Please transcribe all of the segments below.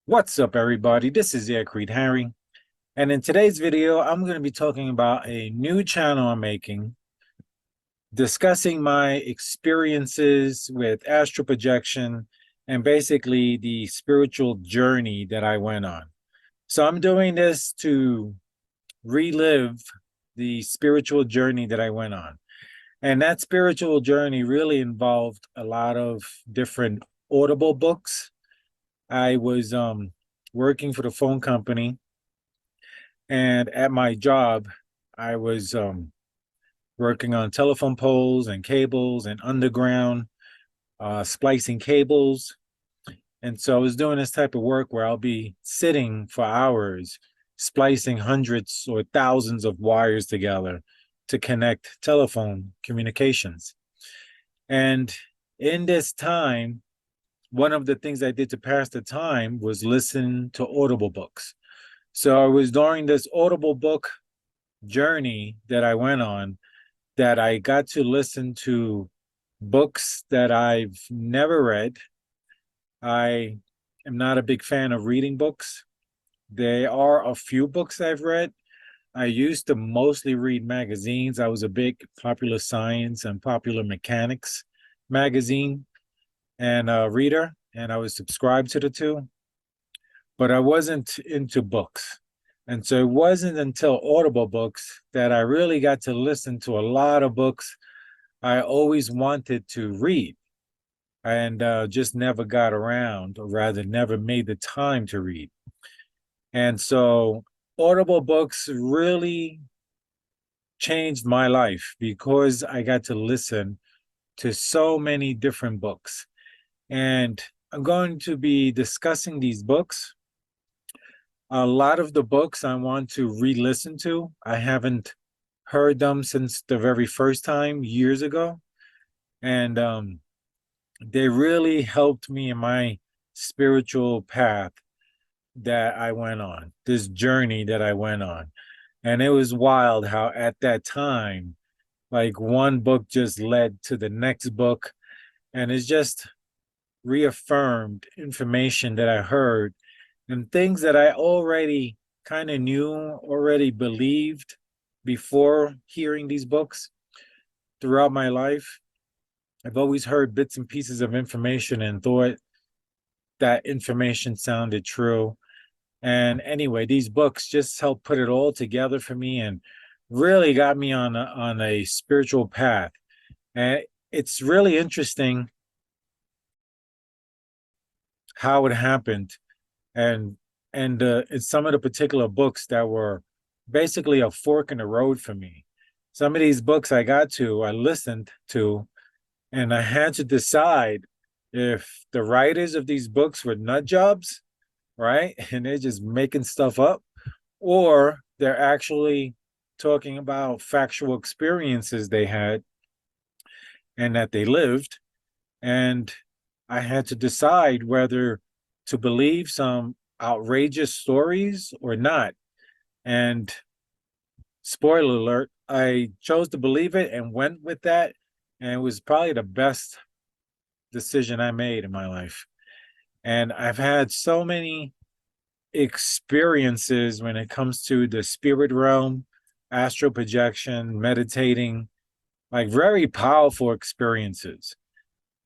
What's up, everybody? This is Aircrete Harry, and in today's video, I'm going to be talking about a new channel I'm making, discussing my experiences with astral projection and basically the spiritual journey that I went on. So I'm doing this to relive the spiritual journey that I went on. And that spiritual journey really involved a lot of different audible books. I was working for the phone company, and at my job, I was working on telephone poles and cables and underground splicing cables. And so I was doing this type of work where I'll be sitting for hours, splicing hundreds or thousands of wires together to connect telephone communications. And in this time, one of the things I did to pass the time was listen to audible books. So it was during this audible book journey that I went on that I got to listen to books that I've never read. I am not a big fan of reading books. There are a few books I've read. I used to mostly read magazines. I was a big Popular Science and Popular Mechanics magazine and reader, and I was subscribed to the two, but I wasn't into books. And so it wasn't until Audible books that I really got to listen to a lot of books I always wanted to read and just never got around, or rather, never made the time to read. And so Audible books really changed my life because I got to listen to so many different books. And I'm going to be discussing these books. A lot of the books I want to re-listen to. I haven't heard them since the very first time years ago. And they really helped me in my spiritual path that I went on, this journey that I went on. And it was wild how at that time, like one book just led to the next book. And it's just reaffirmed information that I heard and things that I already kind of knew, already believed before hearing these books throughout my life. I've always heard bits and pieces of information and thought that information sounded true. And anyway, these books just helped put it all together for me and really got me on a spiritual path. And it's really interesting how it happened, and in some of the particular books that were basically a fork in the road for me. Some of these books I listened to, and I had to decide if the writers of these books were nut jobs, right? And they're just making stuff up, or they're actually talking about factual experiences they had and that they lived. And I had to decide whether to believe some outrageous stories or not. And spoiler alert, I chose to believe it and went with that. And it was probably the best decision I made in my life. And I've had so many experiences when it comes to the spirit realm, astral projection, meditating, like very powerful experiences.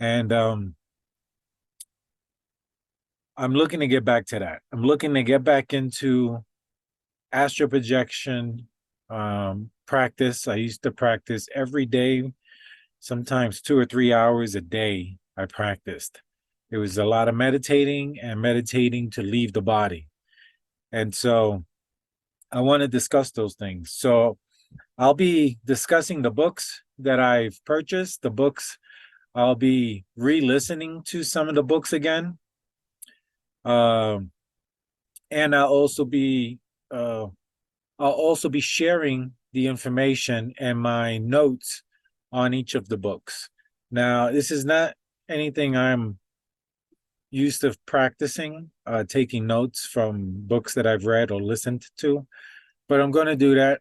And I'm looking to get back to that. I'm looking to get back into astral projection practice. I used to practice every day, sometimes 2 or 3 hours a day. I practiced. It was a lot of meditating and meditating to leave the body. And so I want to discuss those things. So I'll be discussing the books that I've purchased, the books. I'll be re-listening to some of the books again. Um, and uh, I'll also be sharing the information and my notes on each of the books. Now, this is not anything I'm used to practicing, taking notes from books that I've read or listened to, but I'm going to do that.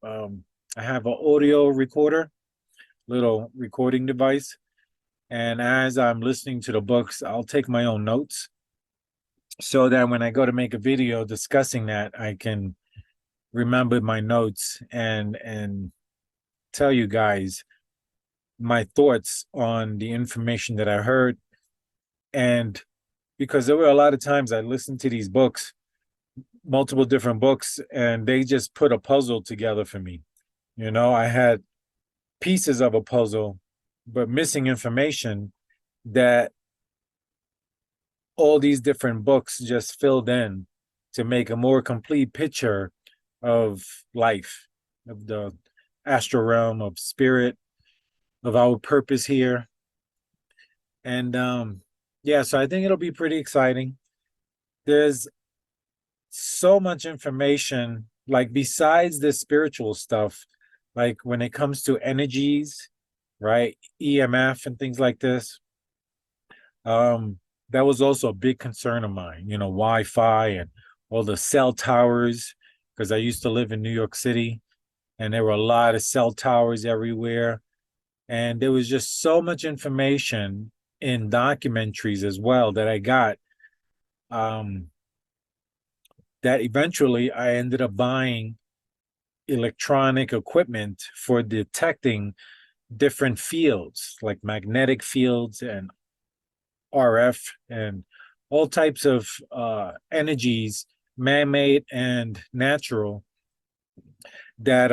I have an audio recorder, little recording device. And as I'm listening to the books, I'll take my own notes. so that when I go to make a video discussing that, I can remember my notes and tell you guys my thoughts on the information that I heard. And because there were a lot of times I listened to these books, multiple different books, and they just put a puzzle together for me. I had pieces of a puzzle, but missing information that all these different books just filled in to make a more complete picture of life, of the astral realm, of spirit, of our purpose here. And yeah, so I think it'll be pretty exciting. There's so much information, like besides the spiritual stuff, like when it comes to energies, right? EMF and things like this. Um, that was also a big concern of mine, Wi-Fi and all the cell towers, because I used to live in New York City and there were a lot of cell towers everywhere. And there was just so much information in documentaries as well that I got, um, that eventually I ended up buying electronic equipment for detecting different fields, like magnetic fields and RF and all types of energies, man-made and natural, that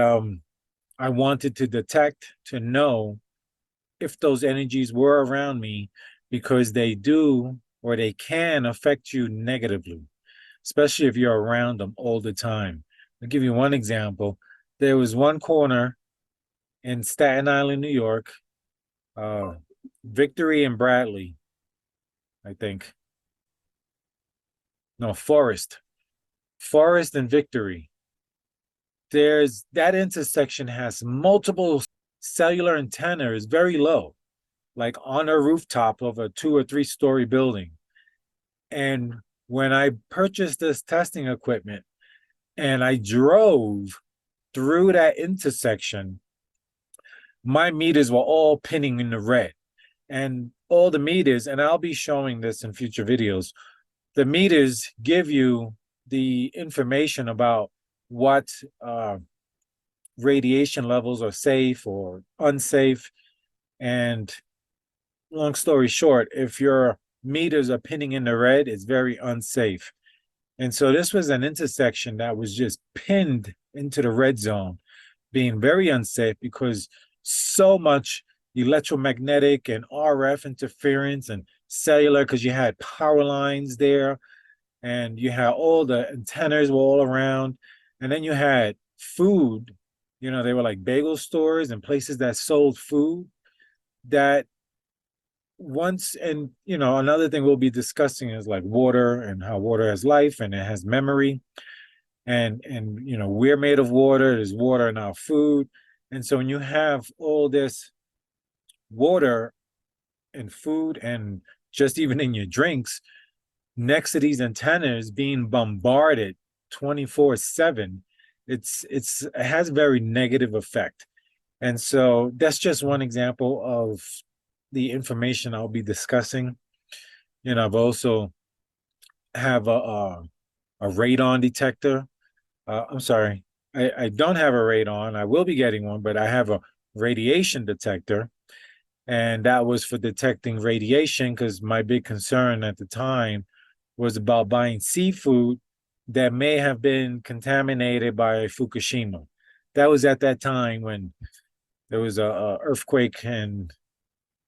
I wanted to detect to know if those energies were around me, because they do or they can affect you negatively, especially if you're around them all the time. I'll give you one example. There was one corner in Staten Island, New York, uh, Victory and Bradley, I think. No, Forest and Victory. There's that intersection has multiple cellular antennas, very low, like on a rooftop of a 2 or 3 story building. And when I purchased this testing equipment and I drove through that intersection, my meters were all pinning in the red. And all the meters, and I'll be showing this in future videos, the meters give you the information about what radiation levels are safe or unsafe. And long story short, if your meters are pinning in the red, it's very unsafe. And so this was an intersection that was just pinned into the red zone, being very unsafe because so much electromagnetic and RF interference and cellular, because you had power lines there and you had all the antennas were all around. And then you had food, they were like bagel stores and places that sold food that once, and another thing we'll be discussing is like water and how water has life and it has memory, and we're made of water. There's water in our food. And so when you have all this water and food and just even in your drinks next to these antennas being bombarded 24/7, it has a very negative effect. And so that's just one example of the information I'll be discussing. I've also have a radon detector. I'm sorry, I don't have a radon. I will be getting one, but I have a radiation detector, and that was for detecting radiation because my big concern at the time was about buying seafood that may have been contaminated by Fukushima. That was at that time when there was a earthquake and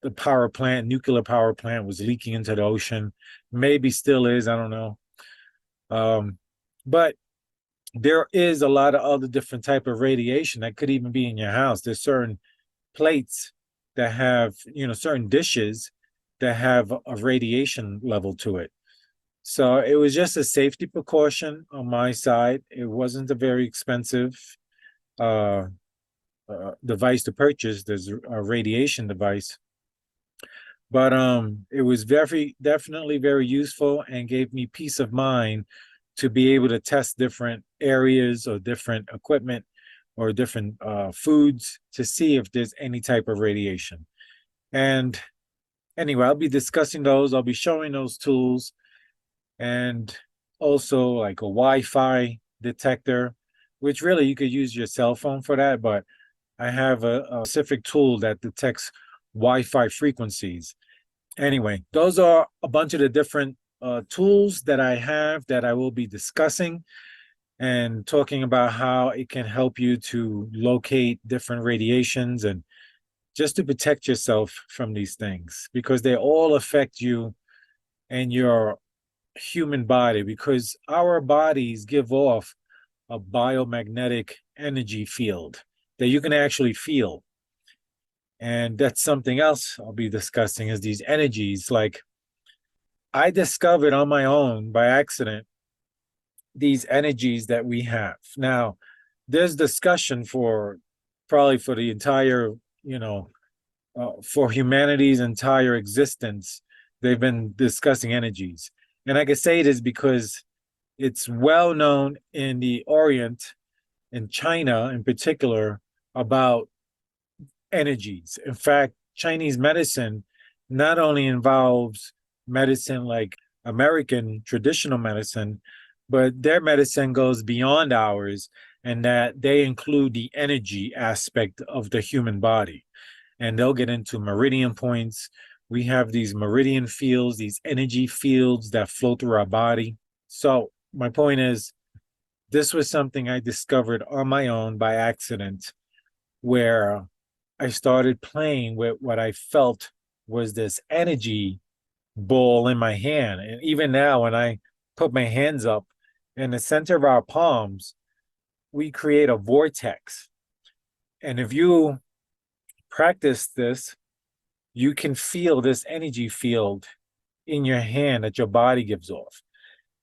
the nuclear power plant was leaking into the ocean. Maybe still is, I don't know. But there is a lot of other different type of radiation that could even be in your house. There's certain plates that have, certain dishes that have a radiation level to it. So it was just a safety precaution on my side. It wasn't a very expensive uh, device to purchase. There's a radiation device, but it was definitely very useful and gave me peace of mind to be able to test different areas or different equipment or different foods to see if there's any type of radiation. And anyway, I'll be discussing those. I'll be showing those tools. and also like a Wi-Fi detector, which really you could use your cell phone for that, but I have a specific tool that detects Wi-Fi frequencies. Anyway, those are a bunch of the different tools that I have that I will be discussing and talking about how it can help you to locate different radiations and just to protect yourself from these things because they all affect you and your human body because our bodies give off a biomagnetic energy field that you can actually feel. And that's something else I'll be discussing is these energies. Like I discovered on my own by accident these energies that we have. Now, there's discussion for probably for the entire, for humanity's entire existence. They've been discussing energies. And I can say this because it's well known in the Orient, in China in particular, about energies. In fact, Chinese medicine not only involves medicine like American traditional medicine, but their medicine goes beyond ours and that they include the energy aspect of the human body. And they'll get into meridian points. We have these meridian fields, these energy fields that flow through our body. So, my point is, this was something I discovered on my own by accident, where I started playing with what I felt was this energy ball in my hand. And even now, when I put my hands up in the center of our palms, we create a vortex. And if you practice this, you can feel this energy field in your hand that your body gives off.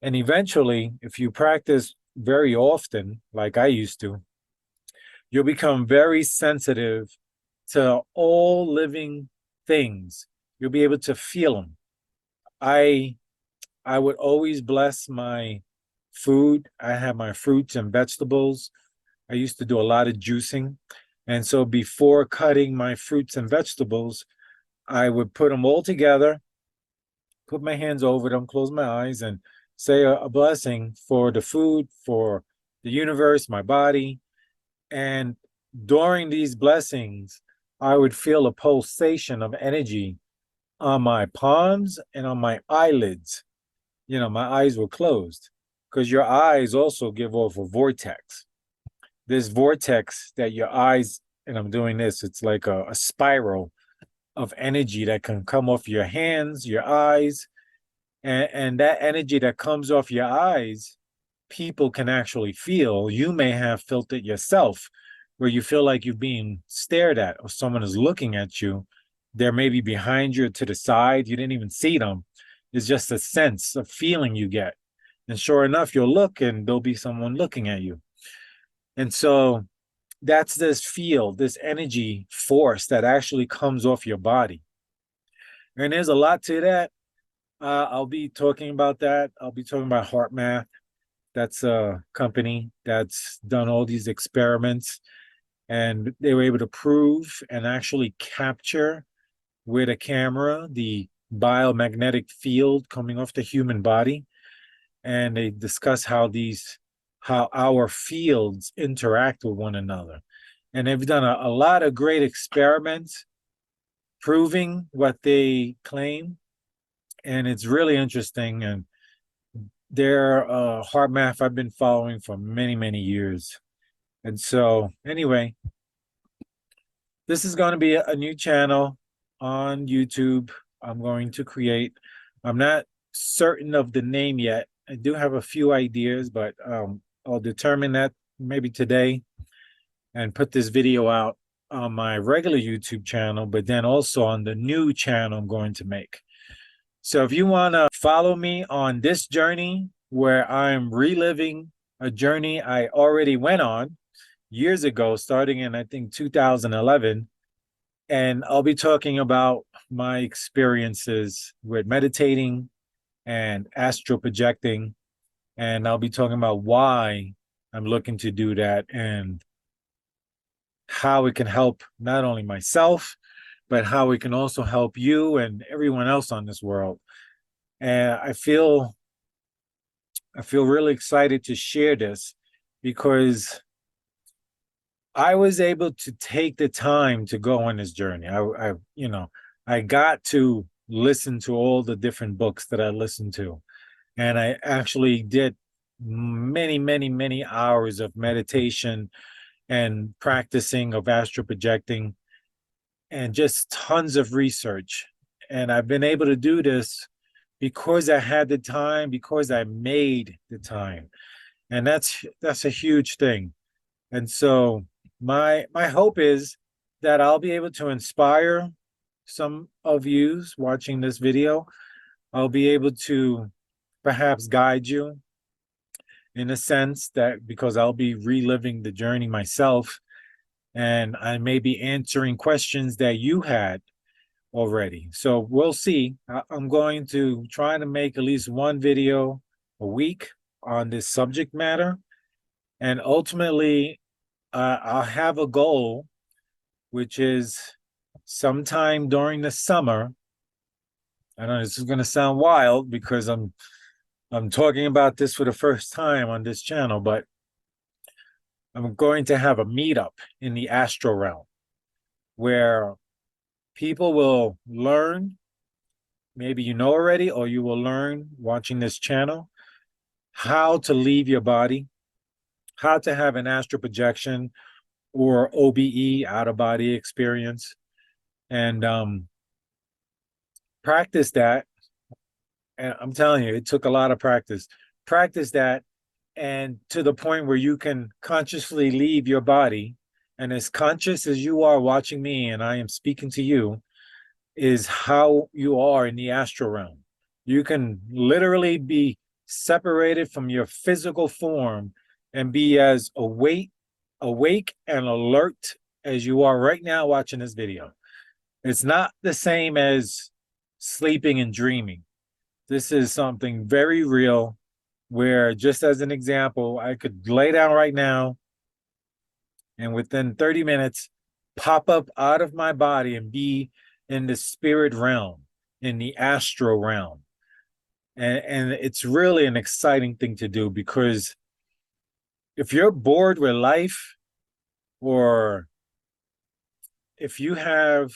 And eventually, if you practice very often, like I used to, you'll become very sensitive to all living things. You'll be able to feel them. I I would always bless my food. I have my fruits and vegetables. I used to do a lot of juicing. And so before cutting my fruits and vegetables, I would put them all together, put my hands over them, close my eyes, and say a blessing for the food, for the universe, my body. And during these blessings, I would feel a pulsation of energy on my palms and on my eyelids. My eyes were closed because your eyes also give off a vortex. This vortex that your eyes, and I'm doing this, it's like a spiral of energy that can come off your hands, your eyes, and that energy that comes off your eyes, people can actually feel. You may have felt it yourself, where you feel like you're being stared at or someone is looking at you. They're maybe behind you or to the side. You didn't even see them. It's just a sense of feeling you get. And sure enough, you'll look and there'll be someone looking at you. And so that's this field, this energy force that actually comes off your body. And there's a lot to that. I'll be talking about that. I'll be talking about Heart Math. That's a company that's done all these experiments, and they were able to prove and actually capture with a camera the biomagnetic field coming off the human body. And they discuss how our fields interact with one another. And they've done a lot of great experiments proving what they claim. And it's really interesting. And their Heart Math I've been following for many, many years. And so, anyway, this is going to be a new channel on YouTube I'm going to create. I'm not certain of the name yet. I do have a few ideas, but I'll determine that maybe today and put this video out on my regular YouTube channel, but then also on the new channel I'm going to make. So if you want to follow me on this journey where I'm reliving a journey I already went on years ago, starting in, I think, 2011, and I'll be talking about my experiences with meditating and astral projecting, and I'll be talking about why I'm looking to do that and how it can help not only myself, but how it can also help you and everyone else on this world. And I feel I feel really excited to share this because I was able to take the time to go on this journey. I got to listen to all the different books that I listened to, and I actually did many, many, many hours of meditation and practicing of astral projecting and just tons of research. And I've been able to do this because I had the time, because I made the time. And that's a huge thing. And so my hope is that I'll be able to inspire some of you watching this video. I'll be able to perhaps guide you in a sense that because I'll be reliving the journey myself and I may be answering questions that you had already. So we'll see. I'm going to try to make at least one video a week on this subject matter. And ultimately, I'll have a goal, which is sometime during the summer. I know this is going to sound wild because I'm talking about this for the first time on this channel, but I'm going to have a meetup in the astral realm where people will learn, maybe you know already, or you will learn watching this channel, how to leave your body, how to have an astral projection or OBE, out of body experience, and practice that. And I'm telling you, it took a lot of practice. Practice that, and to the point where you can consciously leave your body. And as conscious as you are watching me and I am speaking to you, is how you are in the astral realm. You can literally be separated from your physical form and be as awake and alert as you are right now watching this video. It's not the same as sleeping and dreaming. This is something very real where, just as an example, I could lay down right now and within 30 minutes pop up out of my body and be in the spirit realm, in the astral realm. And it's really an exciting thing to do because if you're bored with life, or if you have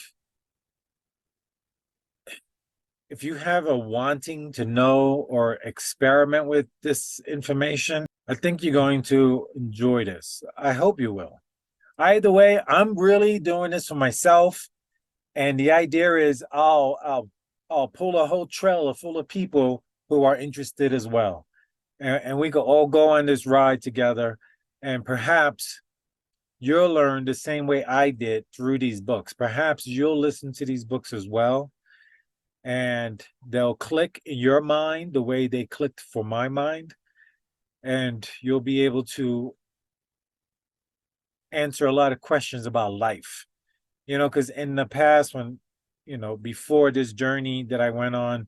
a wanting to know or experiment with this information, I think you're going to enjoy this. I hope you will. Either way, I'm really doing this for myself. And the idea is I'll pull a whole trailer full of people who are interested as well. And we could all go on this ride together. And perhaps you'll learn the same way I did through these books. Perhaps you'll listen to these books as well. And they'll click in your mind the way they clicked for my mind. And you'll be able to answer a lot of questions about life. Because in the past, when, before this journey that I went on,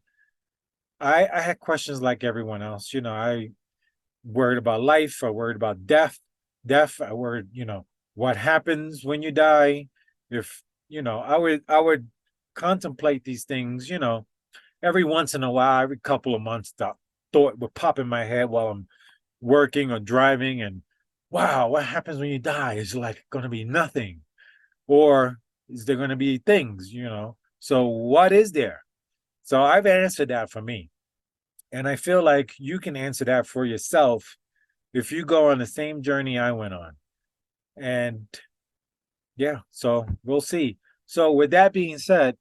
I had questions like everyone else. I worried about life, I worried about death, I worried, what happens when you die. If, I would contemplate these things, every once in a while, every couple of months, the thought would pop in my head while I'm working or driving, and wow, what happens when you die? Is like going to be nothing, or is there going to be things, so what is there? So I've answered that for me, and I feel like you can answer that for yourself if you go on the same journey I went on. And yeah, so we'll see. So with that being said,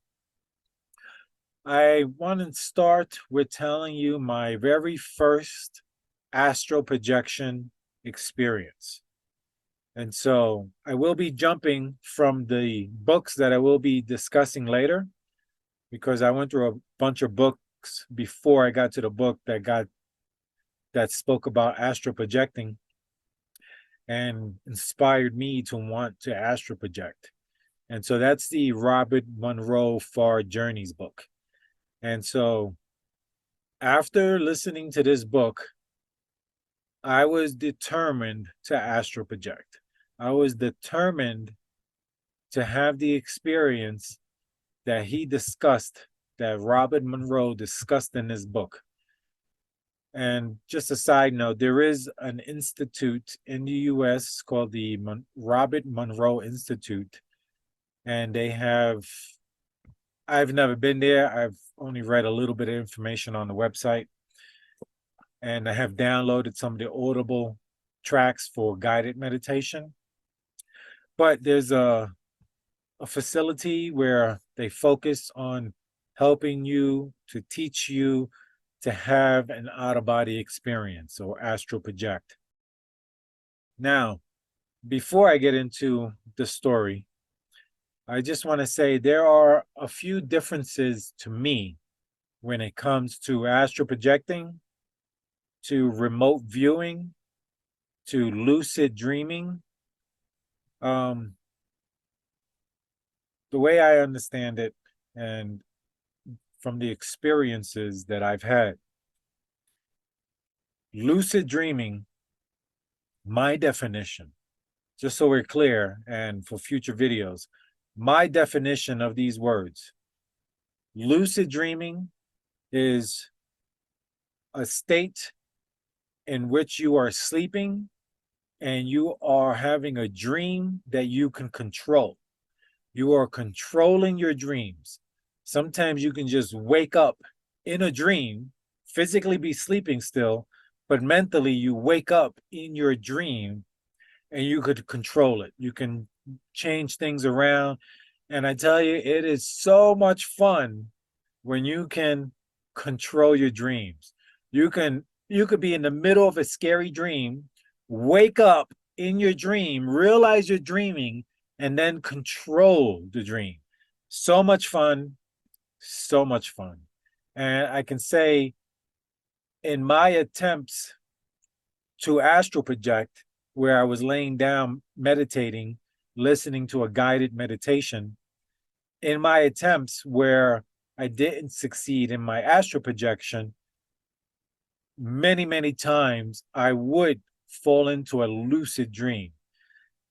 I want to start with telling you my very first astral projection experience. And so I will be jumping from the books that I will be discussing later, because I went through a bunch of books before I got to the book that spoke about astral projecting and inspired me to want to astral project. And so that's the Robert Monroe Far Journeys book. And so after listening to this book, I was determined to astral project. I was determined to have the experience that he discussed, that Robert Monroe discussed in this book. And just a side note, there is an institute in the US called the Robert Monroe Institute, and I've never been there. I've only read a little bit of information on the website, and I have downloaded some of the Audible tracks for guided meditation. But there's a facility where they focus on helping you to teach you to have an out of body experience or astral project. Now, before I get into the story, I just want to say there are a few differences to me when it comes to astral projecting, to remote viewing, to lucid dreaming. Um, the way I understand it, and from the experiences that I've had, lucid dreaming, my definition, just so we're clear and for future videos, my definition of these words, lucid dreaming is a state in which you are sleeping and you are having a dream that you can control. You are controlling your dreams. Sometimes you can just wake up in a dream, physically be sleeping still, but mentally you wake up in your dream and you could control it. You can change things around. And I tell you, it is so much fun when you can control your dreams. You could be in the middle of a scary dream, wake up in your dream, realize you're dreaming, and then control the dream. So much fun, so much fun. And I can say in my attempts to astral project, where I was laying down meditating, listening to a guided meditation, in my attempts where I didn't succeed in my astral projection, many times I would fall into a lucid dream.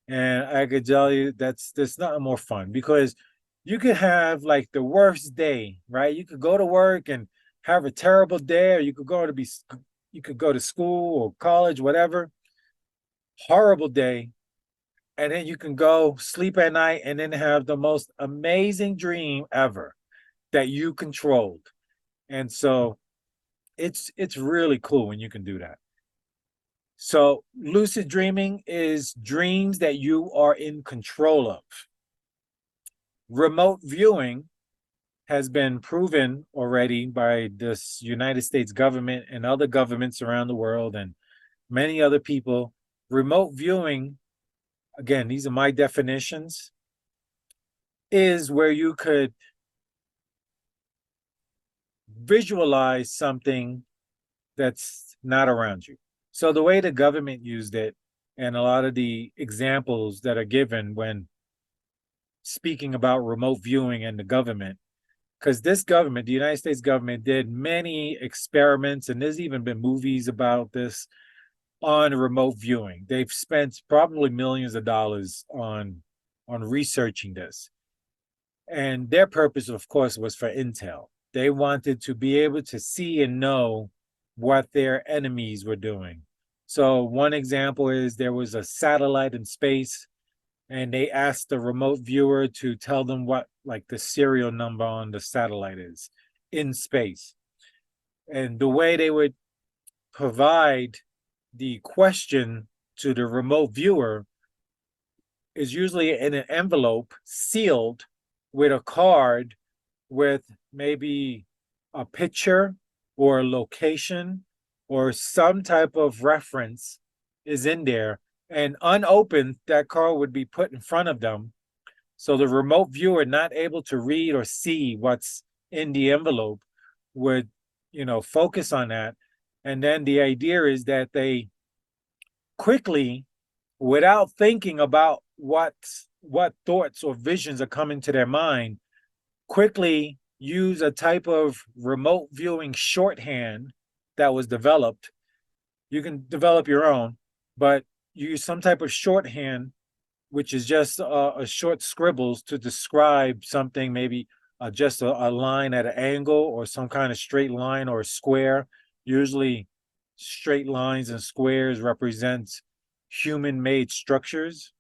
And I could tell you there's nothing more fun, because you could have like the worst day, right? You could go to work and have a terrible day, or you could go to school or college, whatever, horrible day, and then you can go sleep at night and then have the most amazing dream ever that you controlled. And so it's really cool when you can do that. So lucid dreaming is dreams that you are in control of. Remote viewing has been proven already by this United States government and other governments around the world and many other people. Remote viewing, again, these are my definitions, is where you could visualize something that's not around you. So the way the government used it, and a lot of the examples that are given when speaking about remote viewing and the government, because this government, the United States government, did many experiments, and there's even been movies about this on remote viewing. They've spent probably millions of dollars on researching this. And their purpose, of course, was for intel. They wanted to be able to see and know what their enemies were doing. So one example is there was a satellite in space, and they asked the remote viewer to tell them what like the serial number on the satellite is in space. And the way they would provide the question to the remote viewer is usually in an envelope sealed with a card with maybe a picture or a location or some type of reference is in there, and unopened, that card would be put in front of them. So the remote viewer, not able to read or see what's in the envelope, would, focus on that. And then the idea is that they quickly, without thinking about what thoughts or visions are coming to their mind, quickly use a type of remote viewing shorthand that was developed. You can develop your own, but use some type of shorthand, which is just a short scribbles to describe something, maybe just a line at an angle or some kind of straight line or a square, usually straight lines and squares represent human-made structures.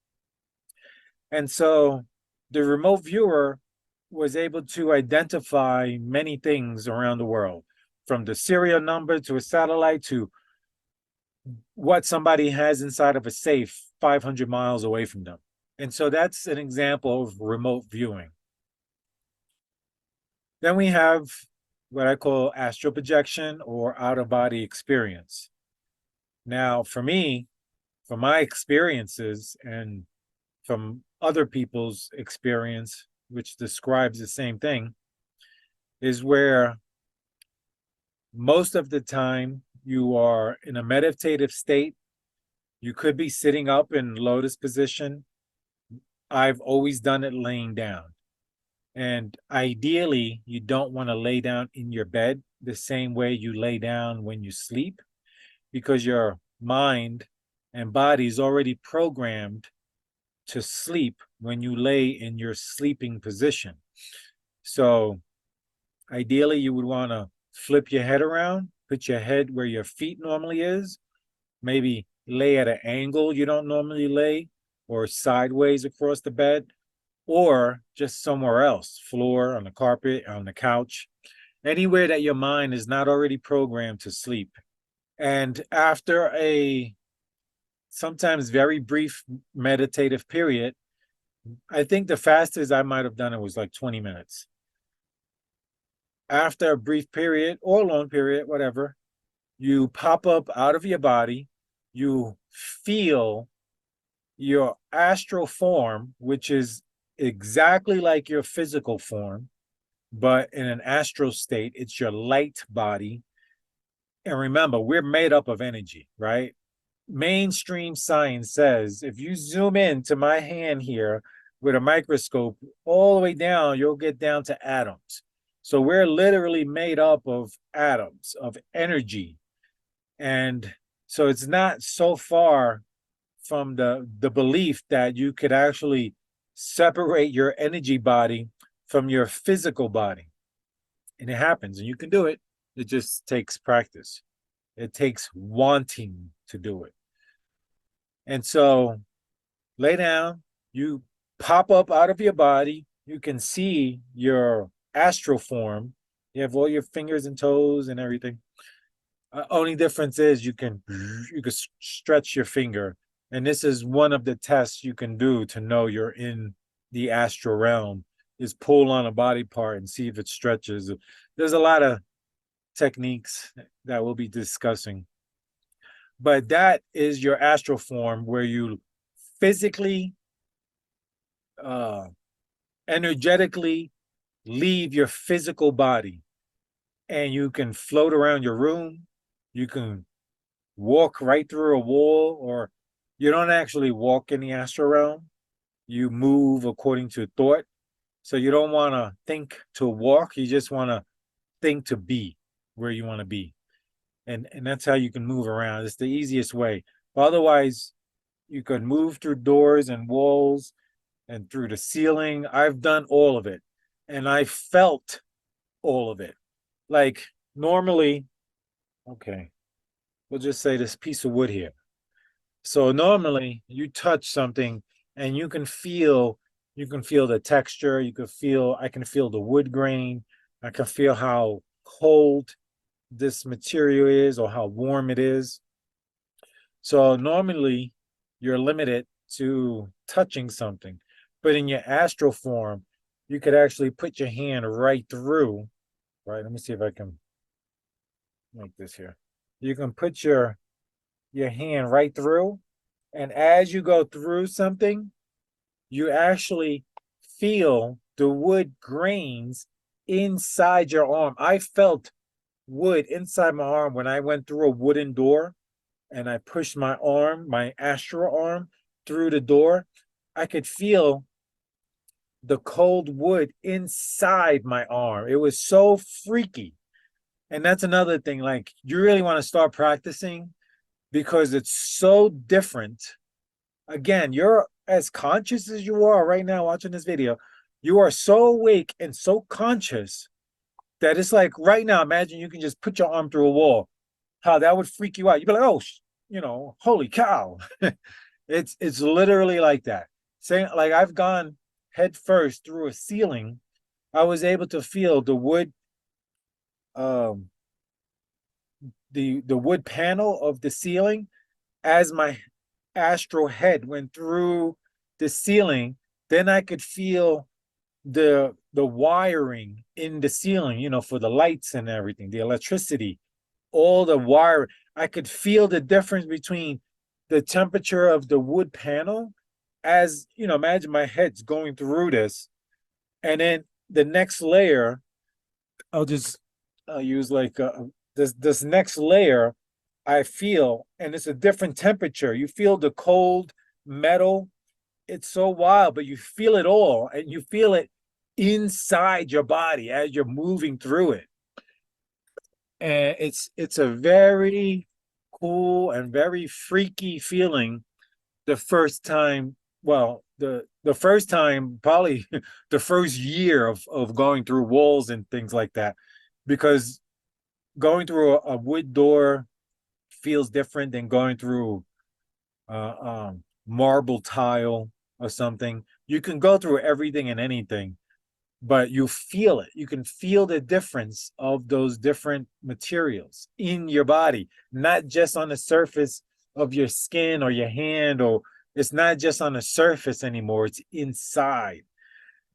And so the remote viewer was able to identify many things around the world, from the serial number to a satellite to what somebody has inside of a safe 500 miles away from them. And so that's an example of remote viewing. Then we have what I call astral projection or out-of-body experience. Now, for me, from my experiences and from other people's experience, which describes the same thing, is where most of the time you are in a meditative state. You could be sitting up in lotus position. I've always done it laying down. And ideally, you don't want to lay down in your bed the same way you lay down when you sleep, because your mind and body is already programmed to sleep when you lay in your sleeping position. So ideally, you would want to flip your head around, put your head where your feet normally is, maybe lay at an angle you don't normally lay, or sideways across the bed, or just somewhere else, floor, on the carpet, on the couch, anywhere that your mind is not already programmed to sleep. And after a sometimes very brief meditative period, I think the fastest I might have done it was like 20 minutes. After a brief period or long period, whatever, you pop up out of your body, you feel your astral form, which is exactly like your physical form, but in an astral state. It's your light body. And remember, we're made up of energy, right? Mainstream science says if you zoom in to my hand here with a microscope all the way down, you'll get down to atoms. So we're literally made up of atoms, of energy. And so it's not so far from the belief that you could actually separate your energy body from your physical body. And it happens, and you can do it. It just takes practice. It takes wanting to do it. And so lay down, you pop up out of your body, you can see your astral form. You have all your fingers and toes and everything. Only difference is you can stretch your finger. And this is one of the tests you can do to know you're in the astral realm, is pull on a body part and see if it stretches. There's a lot of techniques that we'll be discussing. But that is your astral form, where you physically, energetically leave your physical body, and you can float around your room. You can walk right through a wall, or you don't actually walk in the astral realm. You move according to thought. So you don't want to think to walk. You just want to think to be where you want to be. And that's how you can move around. It's the easiest way. But otherwise, you could move through doors and walls and through the ceiling. I've done all of it, and I felt all of it. Like normally, okay, we'll just say this piece of wood here. So normally you touch something and you can feel the texture, I can feel the wood grain, I can feel how cold this material is or how warm it is. So normally you're limited to touching something, but in your astral form, you could actually put your hand right through, right? Let me see if I can make this here. You can put your hand right through, and as you go through something, you actually feel the wood grains inside your arm. I felt wood inside my arm when I went through a wooden door and I pushed my arm, my astral arm, through the door. I could feel the cold wood inside my arm. It was so freaky. And that's another thing, like, you really want to start practicing because it's so different. Again, you're as conscious as you are right now watching this video. You are so awake and so conscious that it's like right now, imagine you can just put your arm through a wall. how that would freak you out. You'd be like, oh, you know, holy cow. It's literally like that. Saying like I've gone head first through a ceiling. I was able to feel the wood, um, the wood panel of the ceiling as my astral head went through the ceiling. Then I could feel the wiring in the ceiling, you know, for the lights and everything, the electricity, all the wire. I could feel the difference between the temperature of the wood panel, as you know, imagine my head's going through this, and then the next layer, I'll use like this next layer I feel, and it's a different temperature. You feel the cold metal. It's so wild, but you feel it all, and you feel it inside your body as you're moving through it. And it's a very cool and very freaky feeling the first time. Well, the first time, probably the first year of going through walls and things like that, because going through a wood door feels different than going through marble tile or something. You can go through everything and anything, but you feel it. You can feel the difference of those different materials in your body, not just on the surface of your skin or your hand, or it's not just on the surface anymore, it's inside.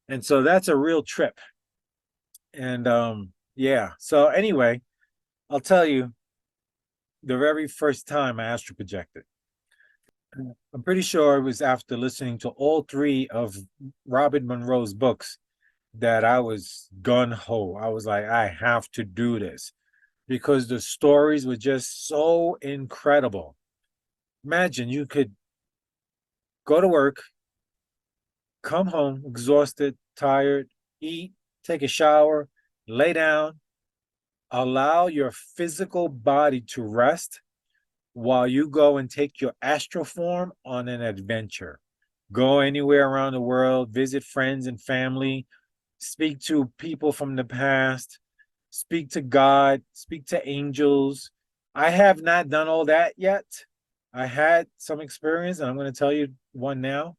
And so that's a real trip. And yeah. So anyway, I'll tell you the very first time I astral projected. I'm pretty sure it was after listening to all three of Robert Monroe's books that I was gun ho. I was like, I have to do this because the stories were just so incredible. Imagine you could go to work, come home exhausted, tired, eat, take a shower, lay down, allow your physical body to rest while you go and take your astral form on an adventure. Go anywhere around the world, visit friends and family, speak to people from the past, speak to God, speak to angels. I have not done all that yet. I had some experience, and I'm going to tell you one now.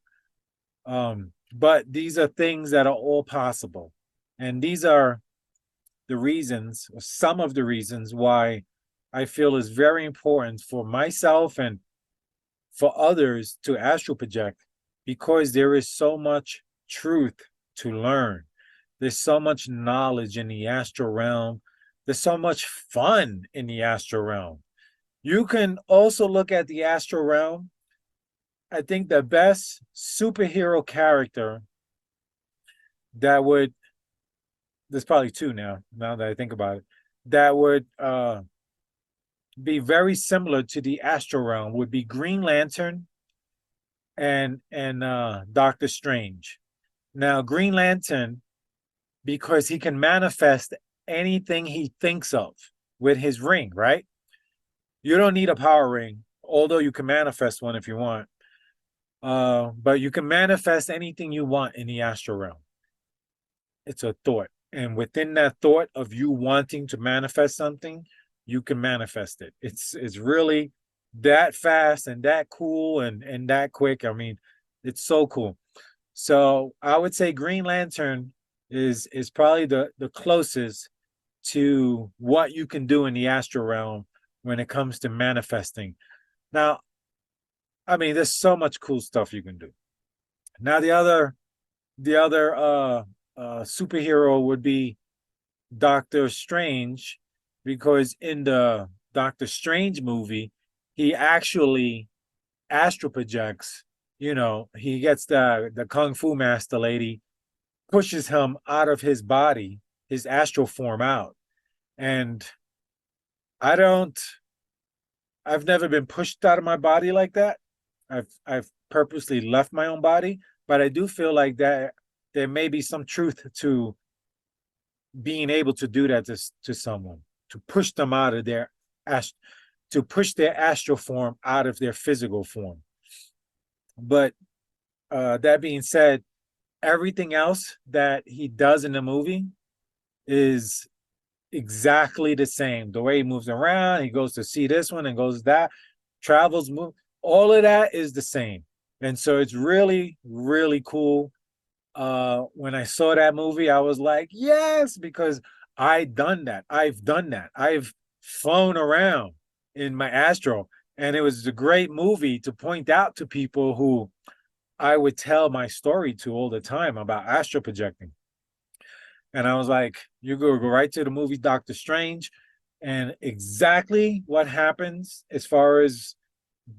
But these are things that are all possible. And these are the reasons, or some of the reasons, why I feel is very important for myself and for others to astral project, because there is so much truth to learn. There's so much knowledge in the astral realm. There's so much fun in the astral realm. You can also look at the astral realm. I think the best superhero character that would, there's probably two now that I think about it, that would be very similar to the astral realm would be Green Lantern and Doctor Strange. Now, Green Lantern, because he can manifest anything he thinks of with his ring, right? You don't need a power ring, although you can manifest one if you want. But you can manifest anything you want in the astral realm. It's a thought. And within that thought of you wanting to manifest something, you can manifest it. It's really that fast and that cool and that quick. I mean, it's so cool. So I would say Green Lantern is probably the closest to what you can do in the astral realm when it comes to manifesting. Now, I mean, there's so much cool stuff you can do. Now, the other superhero would be Doctor Strange, because in the Doctor Strange movie, he actually astral projects. You know, he gets the kung fu master lady, pushes him out of his body, his astral form out. And I don't, I've never been pushed out of my body like that. I've purposely left my own body, but I do feel like that there may be some truth to being able to do that to someone, to push them out of their to push their astral form out of their physical form. But that being said, everything else that he does in the movie is exactly the same. The way he moves around, he goes to see this one and goes that, travels, move, all of that is the same. And so it's really, really cool. When I saw that movie, I was like, yes, because I've done that. I've done that. I've flown around in my Astro. And it was a great movie to point out to people who I would tell my story to all the time about astro projecting. And I was like, you go right to the movie Doctor Strange, and exactly what happens as far as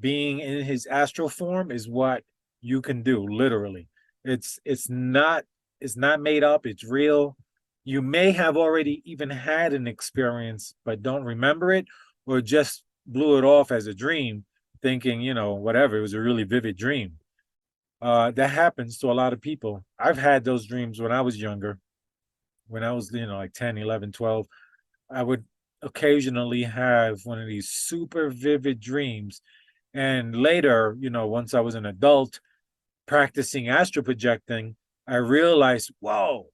being in his astral form is what you can do, literally. It's not made up, it's real. You may have already even had an experience, but don't remember it, or just blew it off as a dream, thinking, whatever, it was a really vivid dream. That happens to a lot of people. I've had those dreams when I was younger, when I was, like 10, 11, 12. I would occasionally have one of these super vivid dreams. And later, once I was an adult practicing astro projecting, I realized, whoa,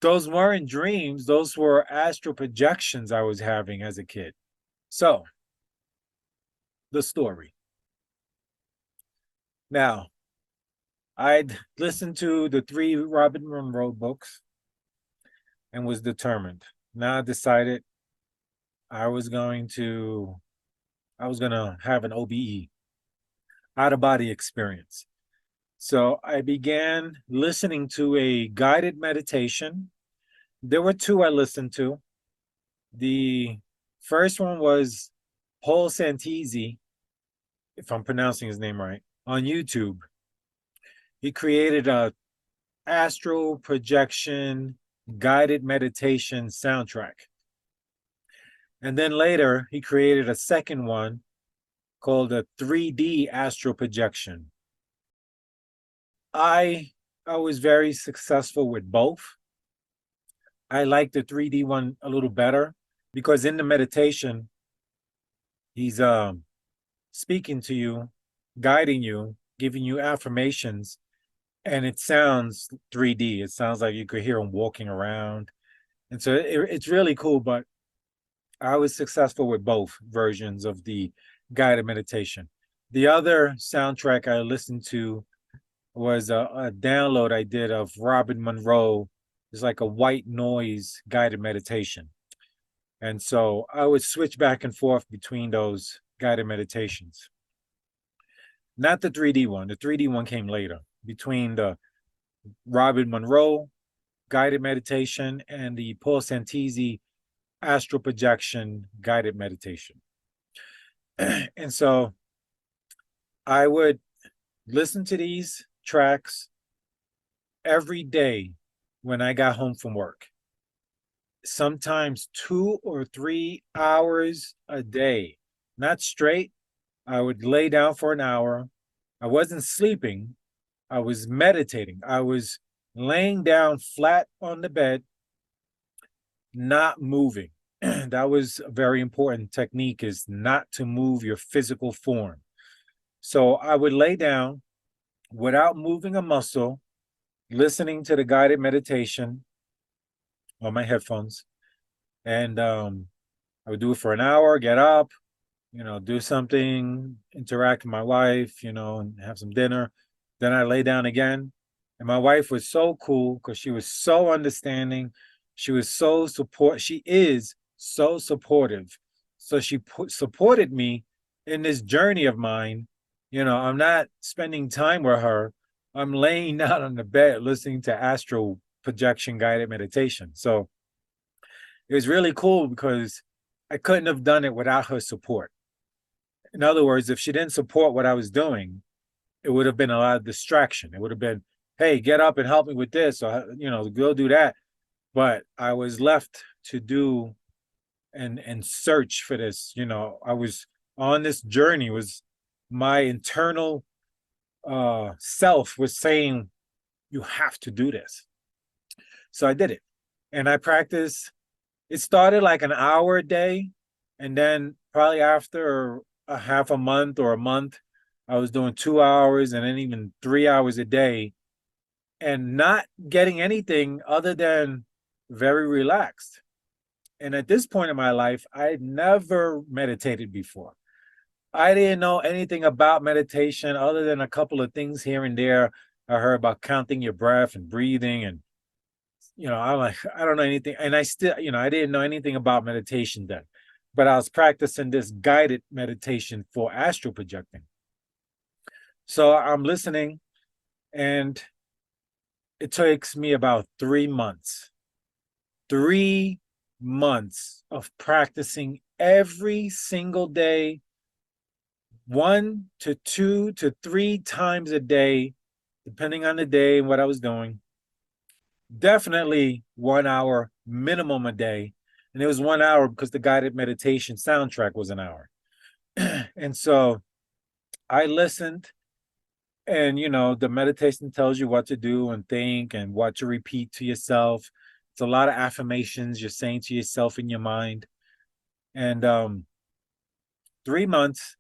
those weren't dreams. Those were astral projections I was having as a kid. So, the story. Now, I'd listened to the 3 Robin Monroe books and was determined. Now I decided I was going to have an OBE, out of body experience. So I began listening to a guided meditation. There were 2 I listened to. The first one was Paul Santisi, if I'm pronouncing his name right, on YouTube. He created a astral projection guided meditation soundtrack. And then later, he created a second one called a 3D astral projection. I was very successful with both. I like the 3D one a little better because in the meditation, he's speaking to you, guiding you, giving you affirmations, and it sounds 3D. It sounds like you could hear him walking around. And so it's really cool, but I was successful with both versions of the guided meditation. The other soundtrack I listened to was a download I did of Robin Monroe. It's like a white noise guided meditation. And so I would switch back and forth between those guided meditations. Not the 3D one. The 3D one came later, between the Robin Monroe guided meditation and the Paul Santisi astral projection guided meditation. And so I would listen to these tracks every day when I got home from work. Sometimes 2 or 3 hours a day, not straight. I would lay down for an hour. I wasn't sleeping. I was meditating. I was laying down flat on the bed, not moving. That was a very important technique, is not to move your physical form. So I would lay down without moving a muscle, listening to the guided meditation on my headphones. And I would do it for an hour, get up, do something, interact with my wife, and have some dinner. Then I lay down again. And my wife was so cool because she was so understanding. She was so she is so supportive. So she supported me in this journey of mine. I'm not spending time with her. I'm laying down on the bed listening to astral projection guided meditation. So it was really cool because I couldn't have done it without her support. In other words, if she didn't support what I was doing, it would have been a lot of distraction. It would have been, hey, get up and help me with this, or go do that. But I was left to do and search for this. I was on this journey. Was my internal self was saying, you have to do this. So I did it, and I practiced. It started like an hour a day, and then probably after a half a month or a month, I was doing 2 hours and then even 3 hours a day, and not getting anything other than very relaxed. And at this point in my life, I had never meditated before. I didn't know anything about meditation other than a couple of things here and there. I heard about counting your breath and breathing, and I'm like, I don't know anything. And I still, I didn't know anything about meditation then, but I was practicing this guided meditation for astral projecting. So I'm listening, and it takes me about 3 months, 3 months of practicing every single day, 1 to 2 to 3 times a day, depending on the day and what I was doing. Definitely 1 hour minimum a day. And it was 1 hour because the guided meditation soundtrack was an hour. And so I listened, and the meditation tells you what to do and think and what to repeat to yourself. It's a lot of affirmations you're saying to yourself in your mind. And 3 months,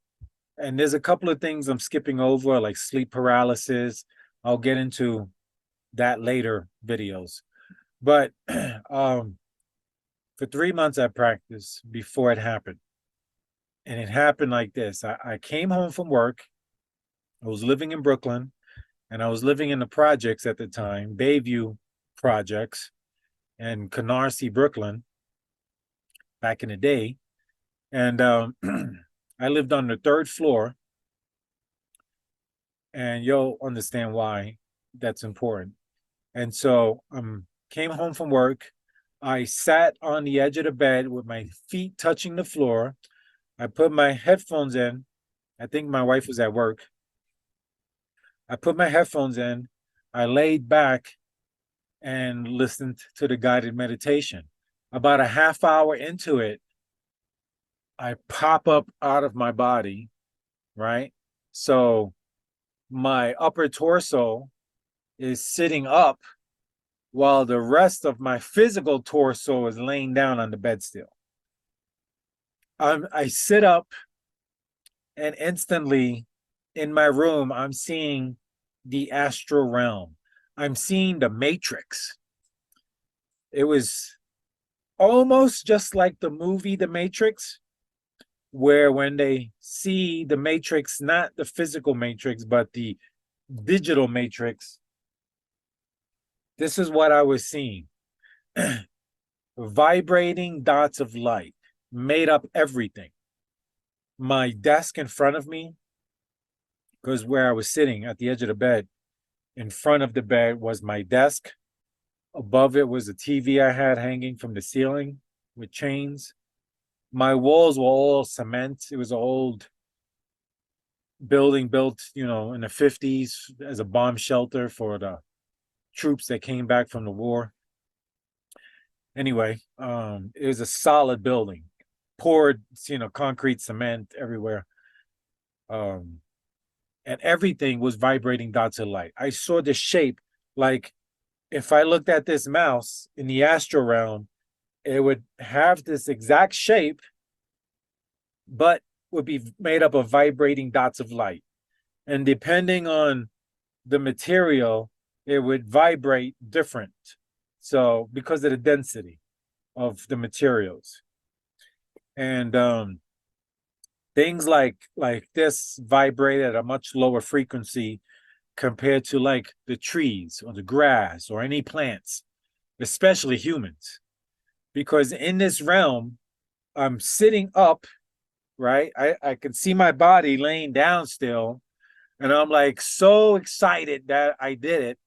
and there's a couple of things I'm skipping over, like sleep paralysis. I'll get into that later videos. But for 3 months I practiced before it happened. And it happened like this. I came home from work. I was living in Brooklyn, and I was living in the projects at the time, Bayview projects and Canarsie, Brooklyn, back in the day. And I lived on the third floor, and you'll understand why that's important. And so came home from work. I sat on the edge of the bed with my feet touching the floor. I put my headphones in. I think my wife was at work. I put my headphones in. I laid back and listened to the guided meditation. About a half hour into it, I pop up out of my body, right? So my upper torso is sitting up while the rest of my physical torso is laying down on the bed still. I sit up, and instantly in my room, I'm seeing the astral realm. I'm seeing the Matrix. It was almost just like the movie The Matrix, where when they see the Matrix, not the physical Matrix, but the digital Matrix, this is what I was seeing. Vibrating dots of light made up everything. My desk in front of me, because where I was sitting at the edge of the bed, in front of the bed was my desk. Above it was a TV I had hanging from the ceiling with chains. My walls were all cement. It was an old building built, in the 50s as a bomb shelter for the troops that came back from the war. Anyway, it was a solid building, poured, concrete, cement everywhere. And everything was vibrating dots of light. I saw the shape, like if I looked at this mouse in the astral realm, it would have this exact shape, but would be made up of vibrating dots of light. And depending on the material, it would vibrate different. So because of the density of the materials. And things like this vibrate at a much lower frequency compared to like the trees or the grass or any plants, especially humans. Because in this realm, I'm sitting up, right? I can see my body laying down still. And I'm like so excited that I did it.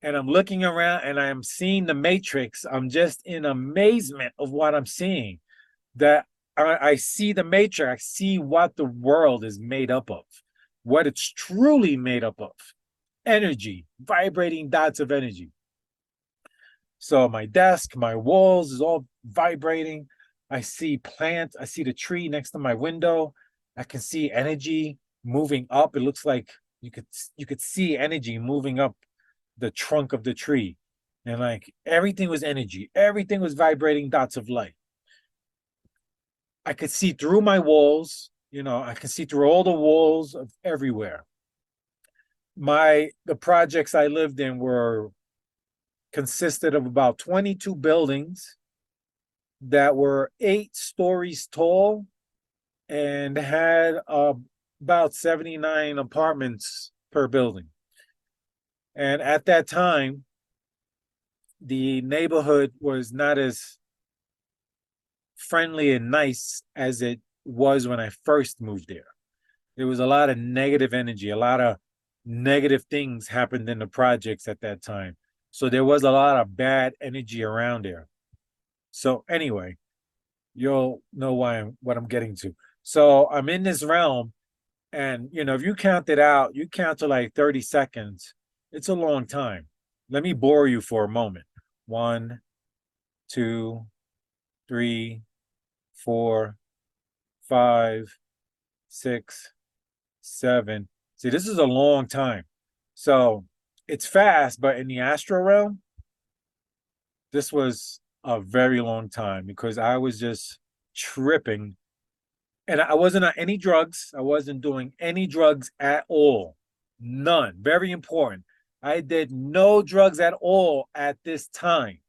And I'm looking around and I'm seeing the Matrix. I'm just in amazement of what I'm seeing. That I see the Matrix. I see what the world is made up of, what it's truly made up of. Energy, vibrating dots of energy. So my desk, my walls is all vibrating. I see plants. I see the tree next to my window. I can see energy moving up. It looks like you could see energy moving up the trunk of the tree. And like everything was energy. Everything was vibrating dots of light. I could see through my walls, I could see through all the walls of everywhere. The projects I lived in consisted of about 22 buildings, that were 8 stories tall and had about 79 apartments per building. And at that time, the neighborhood was not as friendly and nice as it was when I first moved there. There was a lot of negative energy, a lot of negative things happened in the projects at that time. So there was a lot of bad energy around there. So anyway, you'll know what I'm getting to. So I'm in this realm, and if you count it out, you count to like 30 seconds. It's a long time. Let me bore you for a moment. 1, 2, 3, 4, 5, 6, 7. See, this is a long time. So it's fast, but in the astral realm, this was a very long time because I was just tripping. And I wasn't on any drugs. I wasn't doing any drugs at all. None. Very important. I did no drugs at all at this time.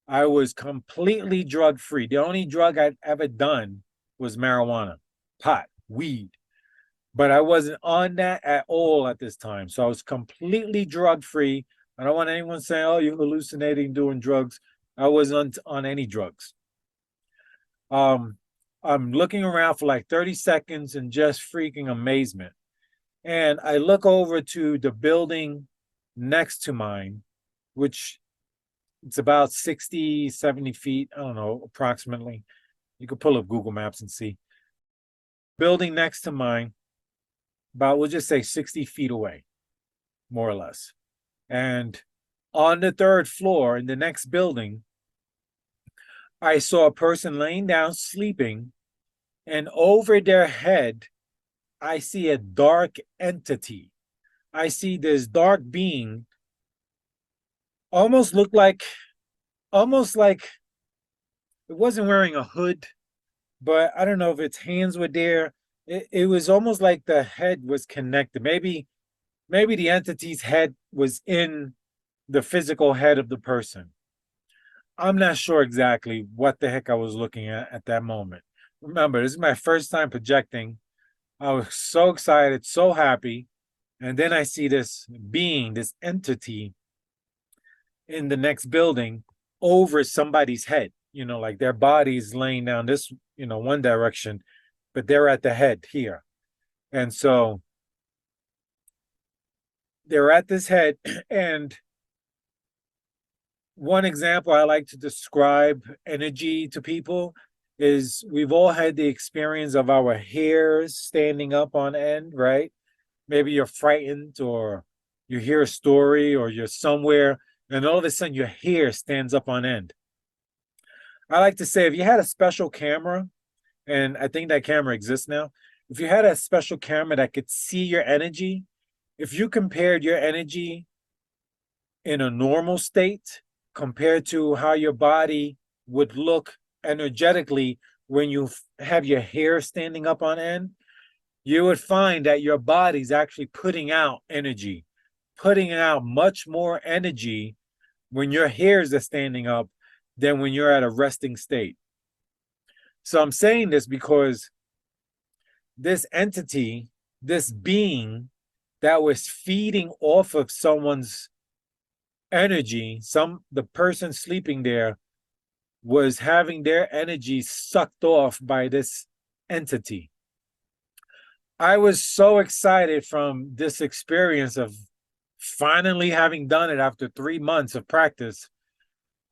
I was completely drug free. The only drug I'd ever done was marijuana, pot, weed. But I wasn't on that at all at this time. So I was completely drug free. I don't want anyone saying, oh, you're hallucinating, doing drugs. I wasn't on any drugs. I'm looking around for like 30 seconds in just freaking amazement. And I look over to the building next to mine, which it's about 60, 70 feet, I don't know, approximately. You could pull up Google Maps and see. Building next to mine, about, we'll just say 60 feet away, more or less. And on the 3rd floor in the next building, I saw a person laying down sleeping, and over their head, I see a dark entity. I see this dark being almost like it wasn't wearing a hood, but I don't know if its hands were there. It was almost like the head was connected. Maybe the entity's head was in the physical head of the person. I'm not sure exactly what the heck I was looking at that moment. Remember, this is my first time projecting. I was so excited, so happy. And then I see this being, this entity in the next building over somebody's head. Like their body's laying down this, one direction, but they're at the head here. And so they're at this head. And one example I like to describe energy to people is we've all had the experience of our hairs standing up on end, right? Maybe you're frightened or you hear a story or you're somewhere and all of a sudden your hair stands up on end. I like to say if you had a special camera, and I think that camera exists now, if you had a special camera that could see your energy, if you compared your energy in a normal state compared to how your body would look energetically when you have your hair standing up on end, you would find that your body's actually putting out energy, putting out much more energy when your hairs are standing up than when you're at a resting state. So I'm saying this because this entity, this being that was feeding off of someone's energy, the person sleeping there was having their energy sucked off by this entity. I was so excited from this experience of finally having done it after 3 months of practice.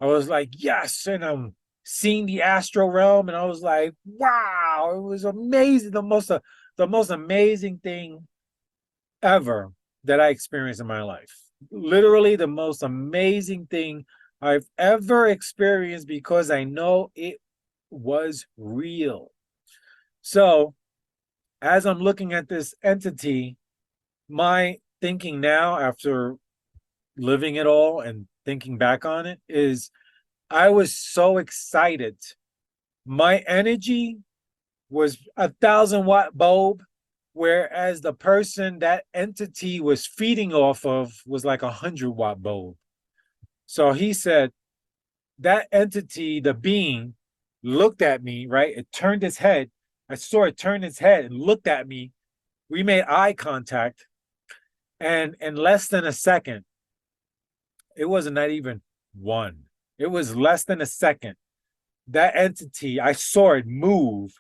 I was like, yes, and I'm seeing the astral realm, and I was like, wow, it was amazing. The most amazing thing ever that I experienced in my life. Literally the most amazing thing I've ever experienced because I know it was real. So as I'm looking at this entity, my thinking now after living it all and thinking back on it is I was so excited. My energy was 1,000-watt bulb, whereas the person that entity was feeding off of was like 100-watt bulb. So he said that entity, the being, looked at me, right? It turned its head. I saw it turn its head and looked at me. We made eye contact. And in less than a second, it wasn't not even one. It was less than a second. That entity, I saw it move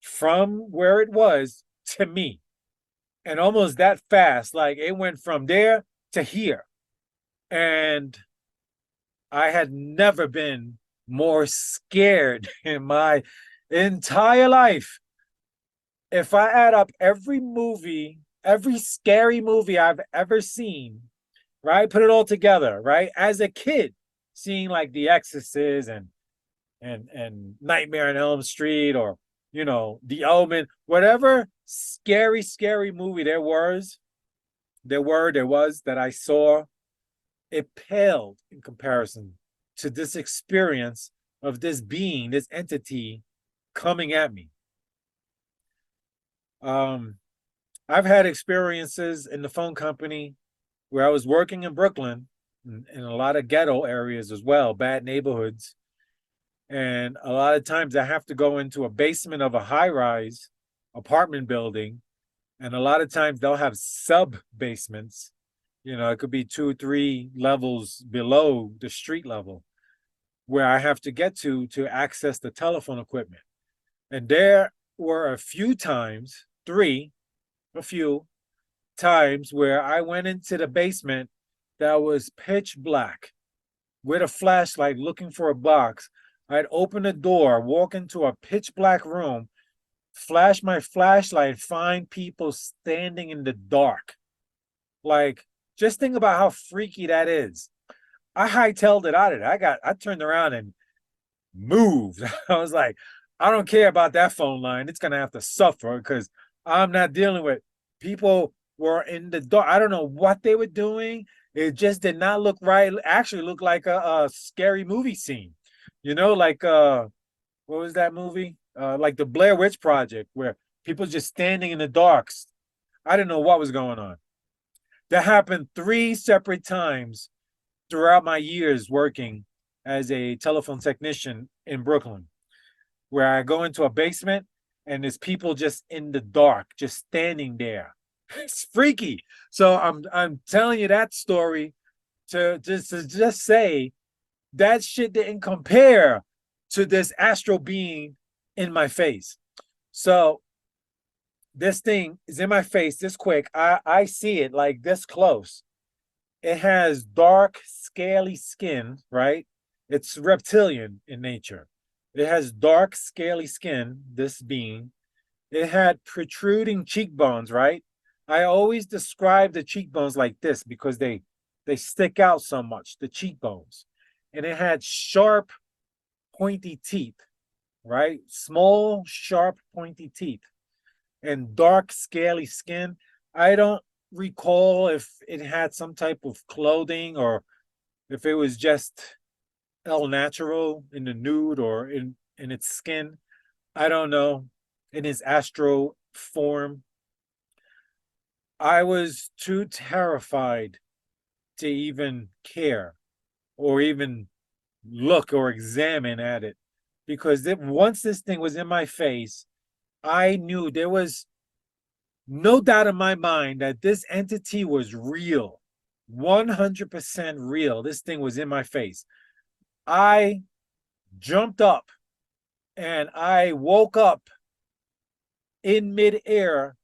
from where it was to me. And almost that fast, like it went from there to here. And I had never been more scared in my entire life. If I add up every movie, every scary movie I've ever seen, right? Put it all together, right? As a kid, seeing like The Exorcist and Nightmare on Elm Street, or The Omen, whatever scary movie there was that I saw, it paled in comparison to this experience of this being, this entity coming at me. Um, I've had experiences in the phone company where I was working in Brooklyn, in a lot of ghetto areas as well, bad neighborhoods. And a lot of times I have to go into a basement of a high rise apartment building. And a lot of times they'll have sub basements. It could be 2, 3 levels below the street level where I have to get to access the telephone equipment. And there were a few times where I went into the basement that was pitch black with a flashlight looking for a box. I'd open the door, walk into a pitch black room, flash my flashlight, find people standing in the dark. Like, just think about how freaky that is. I hightailed it out of there. I turned around and moved. I was like, I don't care about that phone line. It's gonna have to suffer because I'm not dealing with people were in the dark. I don't know what they were doing. It just did not look right. It actually looked like a scary movie scene. Like what was that movie? Like the Blair Witch Project, where people just standing in the darks. I didn't know what was going on. That happened 3 separate times throughout my years working as a telephone technician in Brooklyn, where I go into a basement and there's people just in the dark, just standing there. It's freaky. So I'm telling you that story to just say that shit didn't compare to this astral being in my face. So this thing is in my face this quick. I see it like this close. It has dark, scaly skin, right? It's reptilian in nature. It has dark, scaly skin, this being. It had protruding cheekbones, right? I always describe the cheekbones like this because they stick out so much, the cheekbones. And it had sharp, pointy teeth, right? Small, sharp, pointy teeth and dark, scaly skin. I don't recall if it had some type of clothing or if it was just el natural in the nude or in its skin. I don't know. In its astral form. I was too terrified to even care or even look or examine at it because once this thing was in my face, I knew there was no doubt in my mind that this entity was real, 100% real. This thing was in my face. I jumped up and I woke up in midair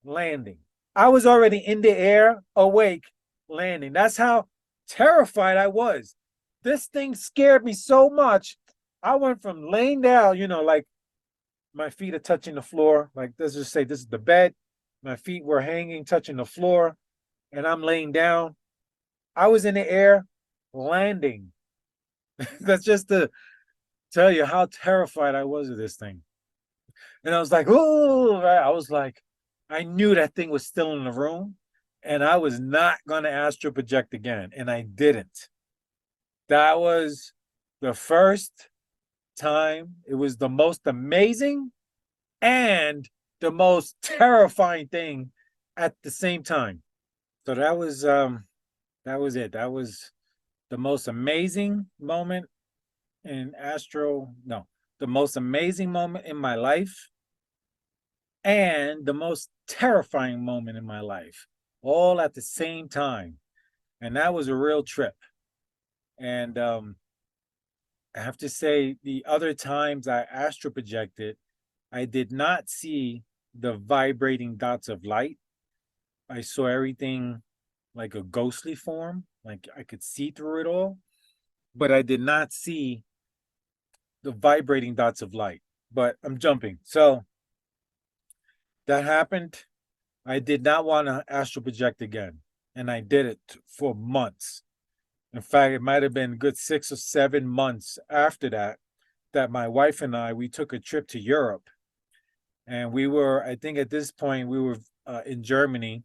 landing. I was already in the air, awake, landing. That's how terrified I was. This thing scared me so much. I went from laying down, like my feet are touching the floor. Like, let's just say this is the bed. My feet were hanging, touching the floor, and I'm laying down. I was in the air, landing. That's just to tell you how terrified I was of this thing. And I was like, oh, I was like, I knew that thing was still in the room and I was not going to astral project again. And I didn't. That was the first time. It was the most amazing and the most terrifying thing at the same time. So that was it. That was the most amazing moment in astral, no, the most amazing moment in my life and the most terrifying moment in my life, all at the same time. And that was a real trip. And I have to say, the other times I astral projected, I did not see the vibrating dots of light. I saw everything like a ghostly form, like I could see through it all, but I did not see the vibrating dots of light. But I'm jumping. So that happened. I did not want to astral project again, and I did it for months. In fact, it might have been a good 6 or 7 months after that that my wife and I we took a trip to Europe, and we were, I think, at this point we were in Germany.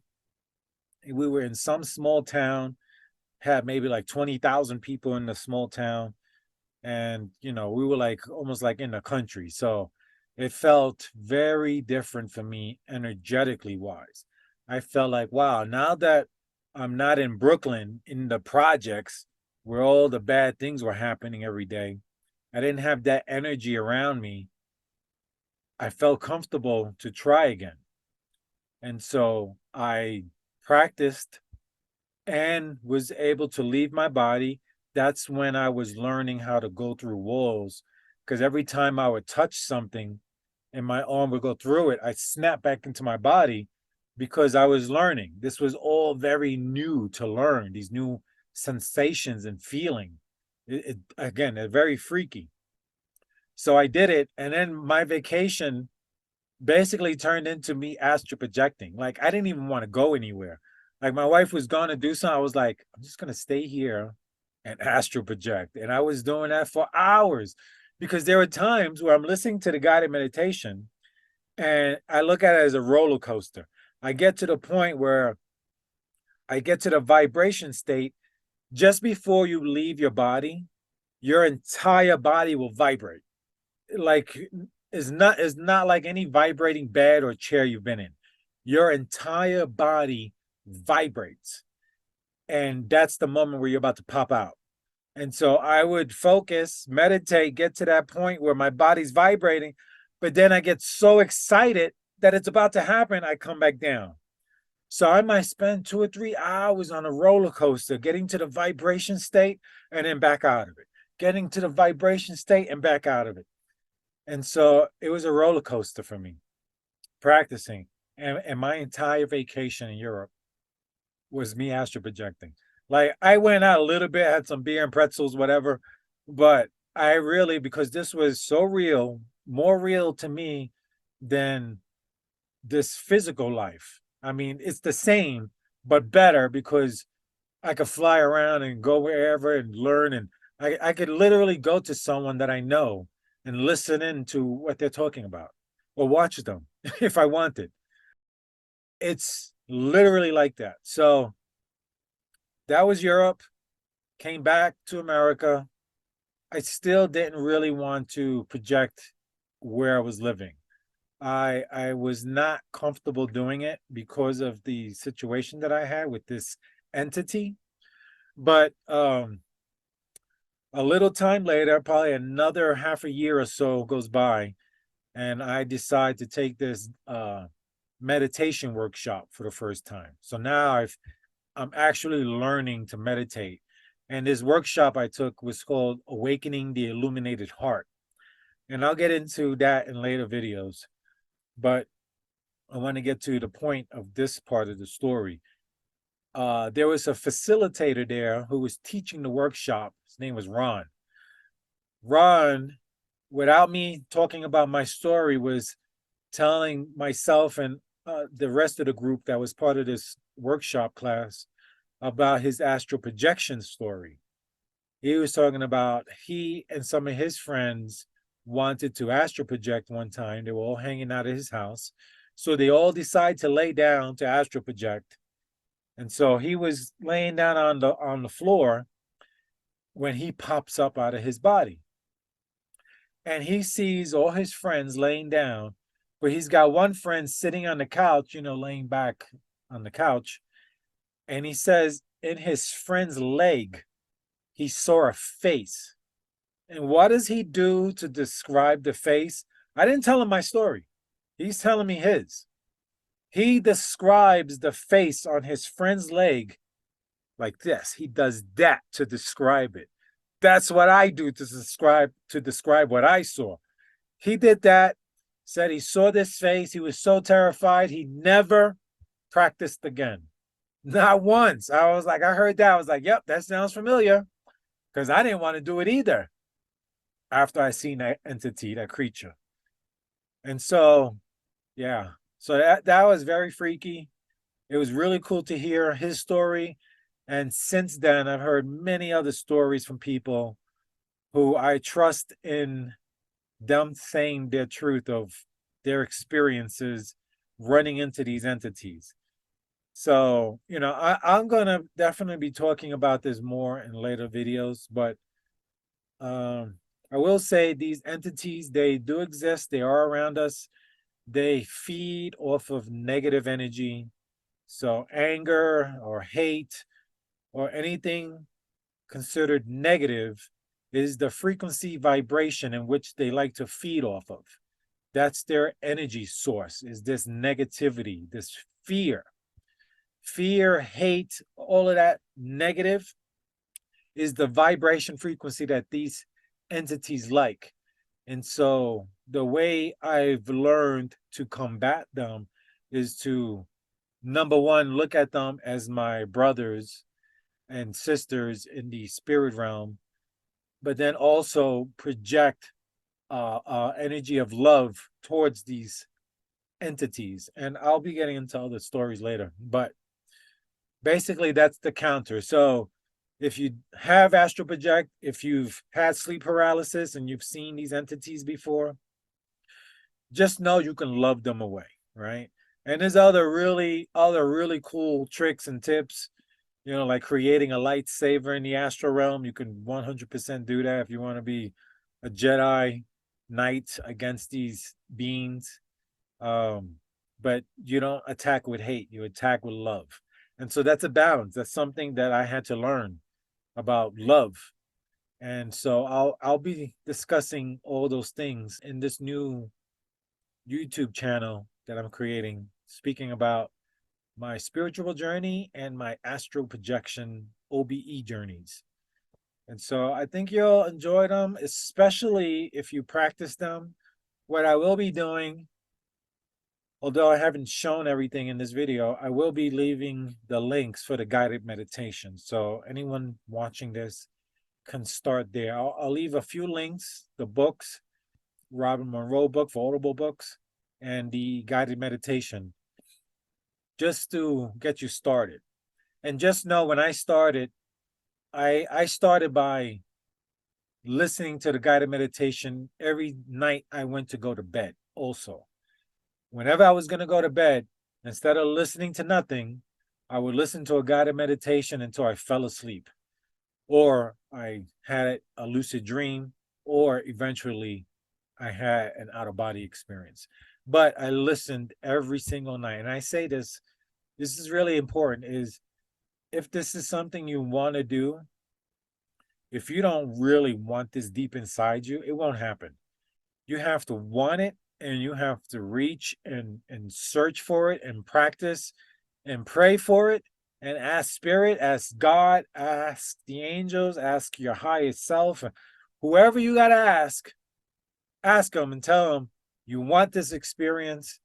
We were in some small town, had maybe like 20,000 people in the small town, and we were like almost like in the country. So it felt very different for me energetically wise. I felt like, wow, now that I'm not in Brooklyn in the projects where all the bad things were happening every day, I didn't have that energy around me. I felt comfortable to try again. And so I practiced and was able to leave my body. That's when I was learning how to go through walls. Because every time I would touch something and my arm would go through it, I'd snap back into my body because I was learning. This was all very new to learn, these new sensations and feeling. Again, they're very freaky. So I did it. And then my vacation basically turned into me astral projecting. Like I didn't even want to go anywhere. Like my wife was going to do something. I was like, I'm just going to stay here and astral project. And I was doing that for hours because there were times where I'm listening to the guided meditation and I look at it as a roller coaster. I get to the point where I get to the vibration state just before you leave your body, your entire body will vibrate. Like it's not like any vibrating bed or chair you've been in. Your entire body vibrates. And that's the moment where you're about to pop out. And so I would focus, meditate, get to that point where my body's vibrating, but then I get so excited that it's about to happen, I come back down. So I might spend 2 or 3 hours on a roller coaster, getting to the vibration state and then back out of it, getting to the vibration state and back out of it. And so it was a roller coaster for me, practicing. And my entire vacation in Europe was me astral projecting. Like I went out a little bit, had some beer and pretzels, whatever, but I really, because this was so real, more real to me than this physical life. I mean, it's the same, but better because I could fly around and go wherever and learn. And I could literally go to someone that I know and listen in to what they're talking about or watch them if I wanted. It's literally like that. So that was Europe, came back to America. I still didn't really want to project where I was living. I was not comfortable doing it because of the situation that I had with this entity. But a little time later, probably another half a year or so goes by, and I decide to take this meditation workshop for the first time. So now I'm actually learning to meditate. And this workshop I took was called Awakening the Illuminated Heart. And I'll get into that in later videos. But I want to get to the point of this part of the story. There was a facilitator there who was teaching the workshop. His name was Ron. Ron, without me talking about my story, was telling myself and the rest of the group that was part of this workshop class about his astral projection story. He was talking about he and some of his friends wanted to astral project one time. They were all hanging out at his house. So they all decided to lay down to astral project. And so he was laying down on the floor when he pops up out of his body. And he sees all his friends laying down, but he's got one friend sitting on the couch, laying back on the couch. And he says in his friend's leg, he saw a face. And what does he do to describe the face? I didn't tell him my story. He's telling me his. He describes the face on his friend's leg like this. He does that to describe it. That's what I do to describe what I saw. He did that, said he saw this face. He was so terrified, he never practiced again. Not once. I was like, I heard that. I was like, yep, that sounds familiar. Because I didn't want to do it either after I seen that entity, that creature. And so, yeah. So that was very freaky. It was really cool to hear his story. And since then, I've heard many other stories from people who I trust in them saying their truth of their experiences running into these entities. So, I'm going to definitely be talking about this more in later videos, but um, I will say these entities, they do exist. They are around us. They feed off of negative energy. So anger or hate or anything considered negative is the frequency vibration in which they like to feed off of. That's their energy source, is this negativity, this fear. Fear, hate, all of that negative is the vibration frequency that these entities like. And so the way I've learned to combat them is to, number one, look at them as my brothers and sisters in the spirit realm, but then also project energy of love towards these entities. And I'll be getting into other stories later, but basically that's the counter. So if you have astral project, if you've had sleep paralysis and you've seen these entities before, just know you can love them away, right? And there's other really cool tricks and tips, like creating a lightsaber in the astral realm. You can 100% do that if you want to be a Jedi knight against these beings. Um, but you don't attack with hate, you attack with love. And so that's a balance. That's something that I had to learn about love. And so I'll be discussing all those things in this new YouTube channel that I'm creating, speaking about my spiritual journey and my astral projection OBE journeys. And so I think you'll enjoy them, especially if you practice them. What I will be doing, although I haven't shown everything in this video, I will be leaving the links for the guided meditation. So anyone watching this can start there. I'll leave a few links, the books, Robin Monroe book for Audible books, and the guided meditation, just to get you started. And just know when I started, I started by listening to the guided meditation every night I went to go to bed also. Whenever I was going to go to bed, instead of listening to nothing, I would listen to a guided meditation until I fell asleep, or I had a lucid dream, or eventually I had an out of body experience. But I listened every single night. And I say this is really important, is if this is something you want to do, if you don't really want this deep inside you, it won't happen. You have to want it, and you have to reach and search for it and practice and pray for it and ask spirit, ask God, ask the angels, ask your highest self, whoever you got to ask them and tell them you want this experience.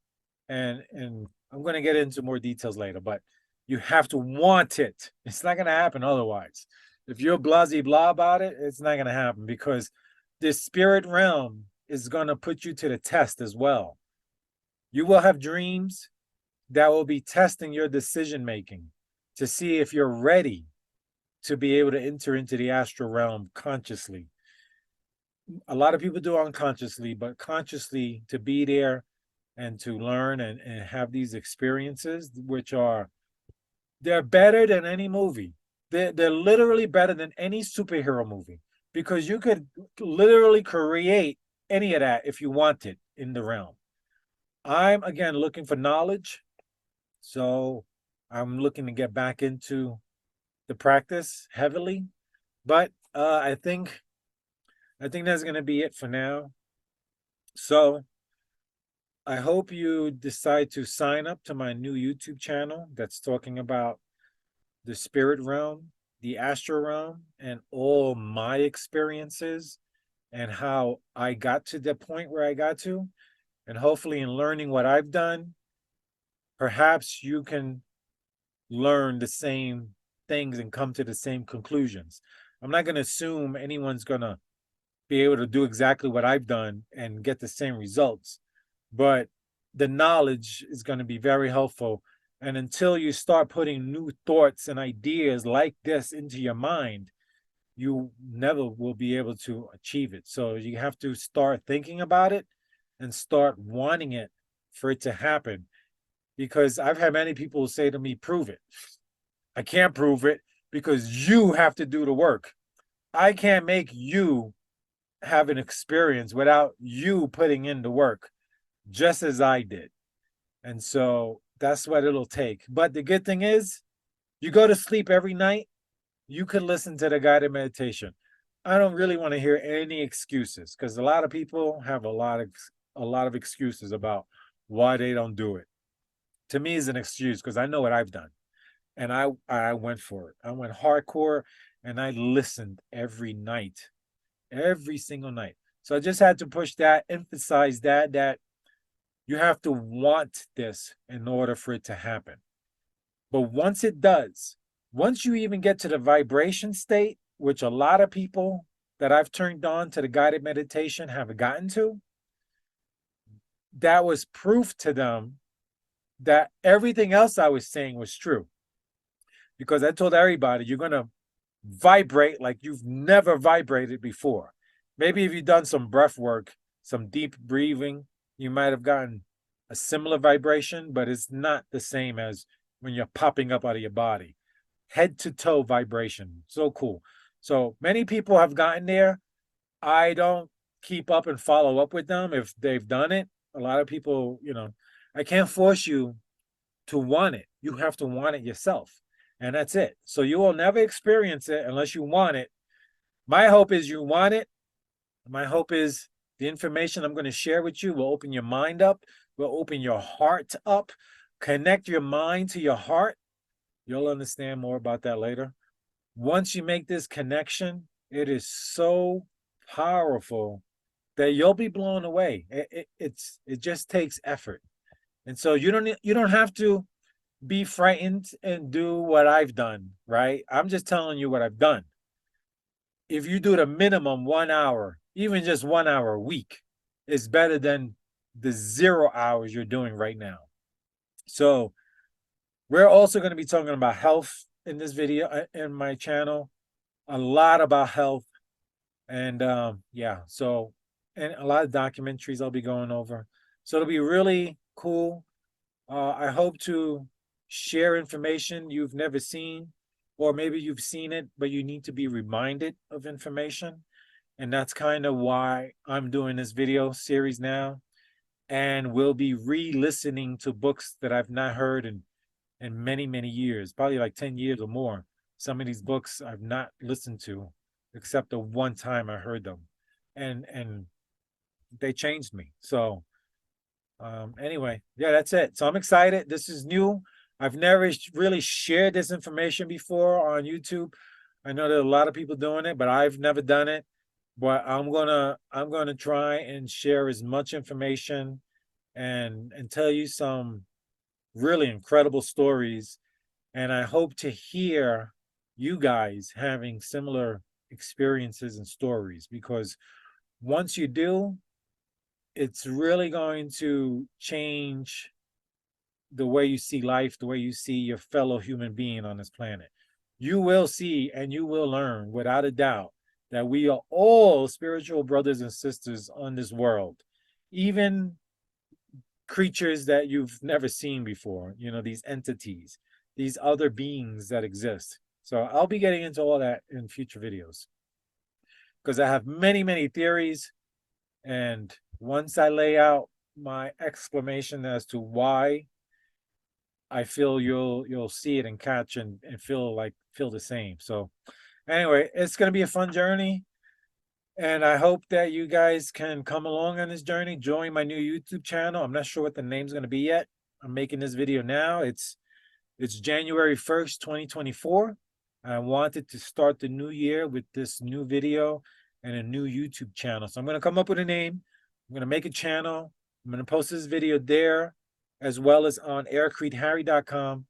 And I'm going to get into more details later, but you have to want it. It's not going to happen otherwise. If you're blasé blah about it, it's not going to happen, because this spirit realm is going to put you to the test as well. You will have dreams that will be testing your decision making to see if you're ready to be able to enter into the astral realm consciously. A lot of people do unconsciously, but consciously, to be there and to learn and have these experiences, which they're better than any movie. They're literally better than any superhero movie, because you could literally create any of that if you want it in the realm. I'm, again, looking for knowledge. So I'm looking to get back into the practice heavily. But I think I think that's going to be it for now. So I hope you decide to sign up to my new YouTube channel that's talking about the spirit realm, the astral realm, and all my experiences and how I got to the point where I got to. And hopefully, in learning what I've done, perhaps you can learn the same things and come to the same conclusions. I'm not going to assume anyone's going to be able to do exactly what I've done and get the same results, but the knowledge is going to be very helpful. And until you start putting new thoughts and ideas like this into your mind, you never will be able to achieve it. So you have to start thinking about it and start wanting it for it to happen. Because I've had many people say to me, prove it. I can't prove it because you have to do the work. I can't make you have an experience without you putting in the work, just as I did. And so that's what it'll take. But the good thing is, you go to sleep every night, you could listen to the guided meditation. I don't really want to hear any excuses because a lot of people have a lot of excuses about why they don't do it. To me, is an excuse because I know what I've done, and I went for it. I went hardcore, and I listened every night, every single night. So I just had to push that, emphasize that you have to want this in order for it to happen. But once it does, once you even get to the vibration state, which a lot of people that I've turned on to the guided meditation have gotten to, that was proof to them that everything else I was saying was true. Because I told everybody, you're going to vibrate like you've never vibrated before. Maybe if you've done some breath work, some deep breathing, you might have gotten a similar vibration, but it's not the same as when you're popping up out of your body. Head to toe vibration. So cool. So many people have gotten there. I don't keep up and follow up with them if they've done it. A lot of people, I can't force you to want it. You have to want it yourself. And that's it. So you will never experience it unless you want it. My hope is you want it. My hope is the information I'm going to share with you will open your mind up, will open your heart up, connect your mind to your heart. You'll understand more about that later. Once you make this connection, it is so powerful that you'll be blown away. It just takes effort. And so you don't have to be frightened and do what I've done, right? I'm just telling you what I've done. If you do the minimum 1 hour, even just 1 hour a week, is better than the 0 hours you're doing right now. So we're also going to be talking about health in this video in my channel, a lot about health. And yeah, so, and a lot of documentaries I'll be going over. So it'll be really cool. I hope to share information you've never seen, or maybe you've seen it, but you need to be reminded of information. And that's kind of why I'm doing this video series now. And we'll be re-listening to books that I've not heard in many, many years, probably like 10 years or more. Some of these books I've not listened to, except the one time I heard them. And they changed me. So anyway, yeah, that's it. So I'm excited. This is new. I've never really shared this information before on YouTube. I know there are a lot of people doing it, but I've never done it. But I'm gonna try and share as much information and tell you some really incredible stories. And I hope to hear you guys having similar experiences and stories, because once you do, it's really going to change the way you see life, the way you see your fellow human being on this planet. You will see and you will learn without a doubt that we are all spiritual brothers and sisters on this world, even creatures that you've never seen before, these entities, these other beings that exist. So I'll be getting into all that in future videos because I have many, many theories. And once I lay out my explanation as to why, I feel you'll see it and catch and feel the same. So anyway, it's gonna be a fun journey. And I hope that you guys can come along on this journey, join my new YouTube channel. I'm not sure what the name's going to be yet. I'm making this video now. It's January 1st, 2024. I wanted to start the new year with this new video and a new YouTube channel. So I'm going to come up with a name. I'm going to make a channel. I'm going to post this video there, as well as on aircreteharry.com,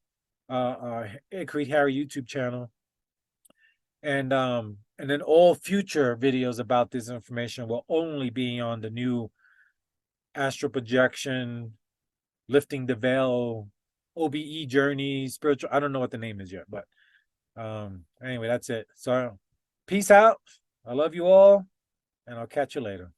Aircrete Harry YouTube channel. And then all future videos about this information will only be on the new astral projection, lifting the veil, OBE journey, spiritual. I don't know what the name is yet, but anyway, that's it. So peace out. I love you all, and I'll catch you later.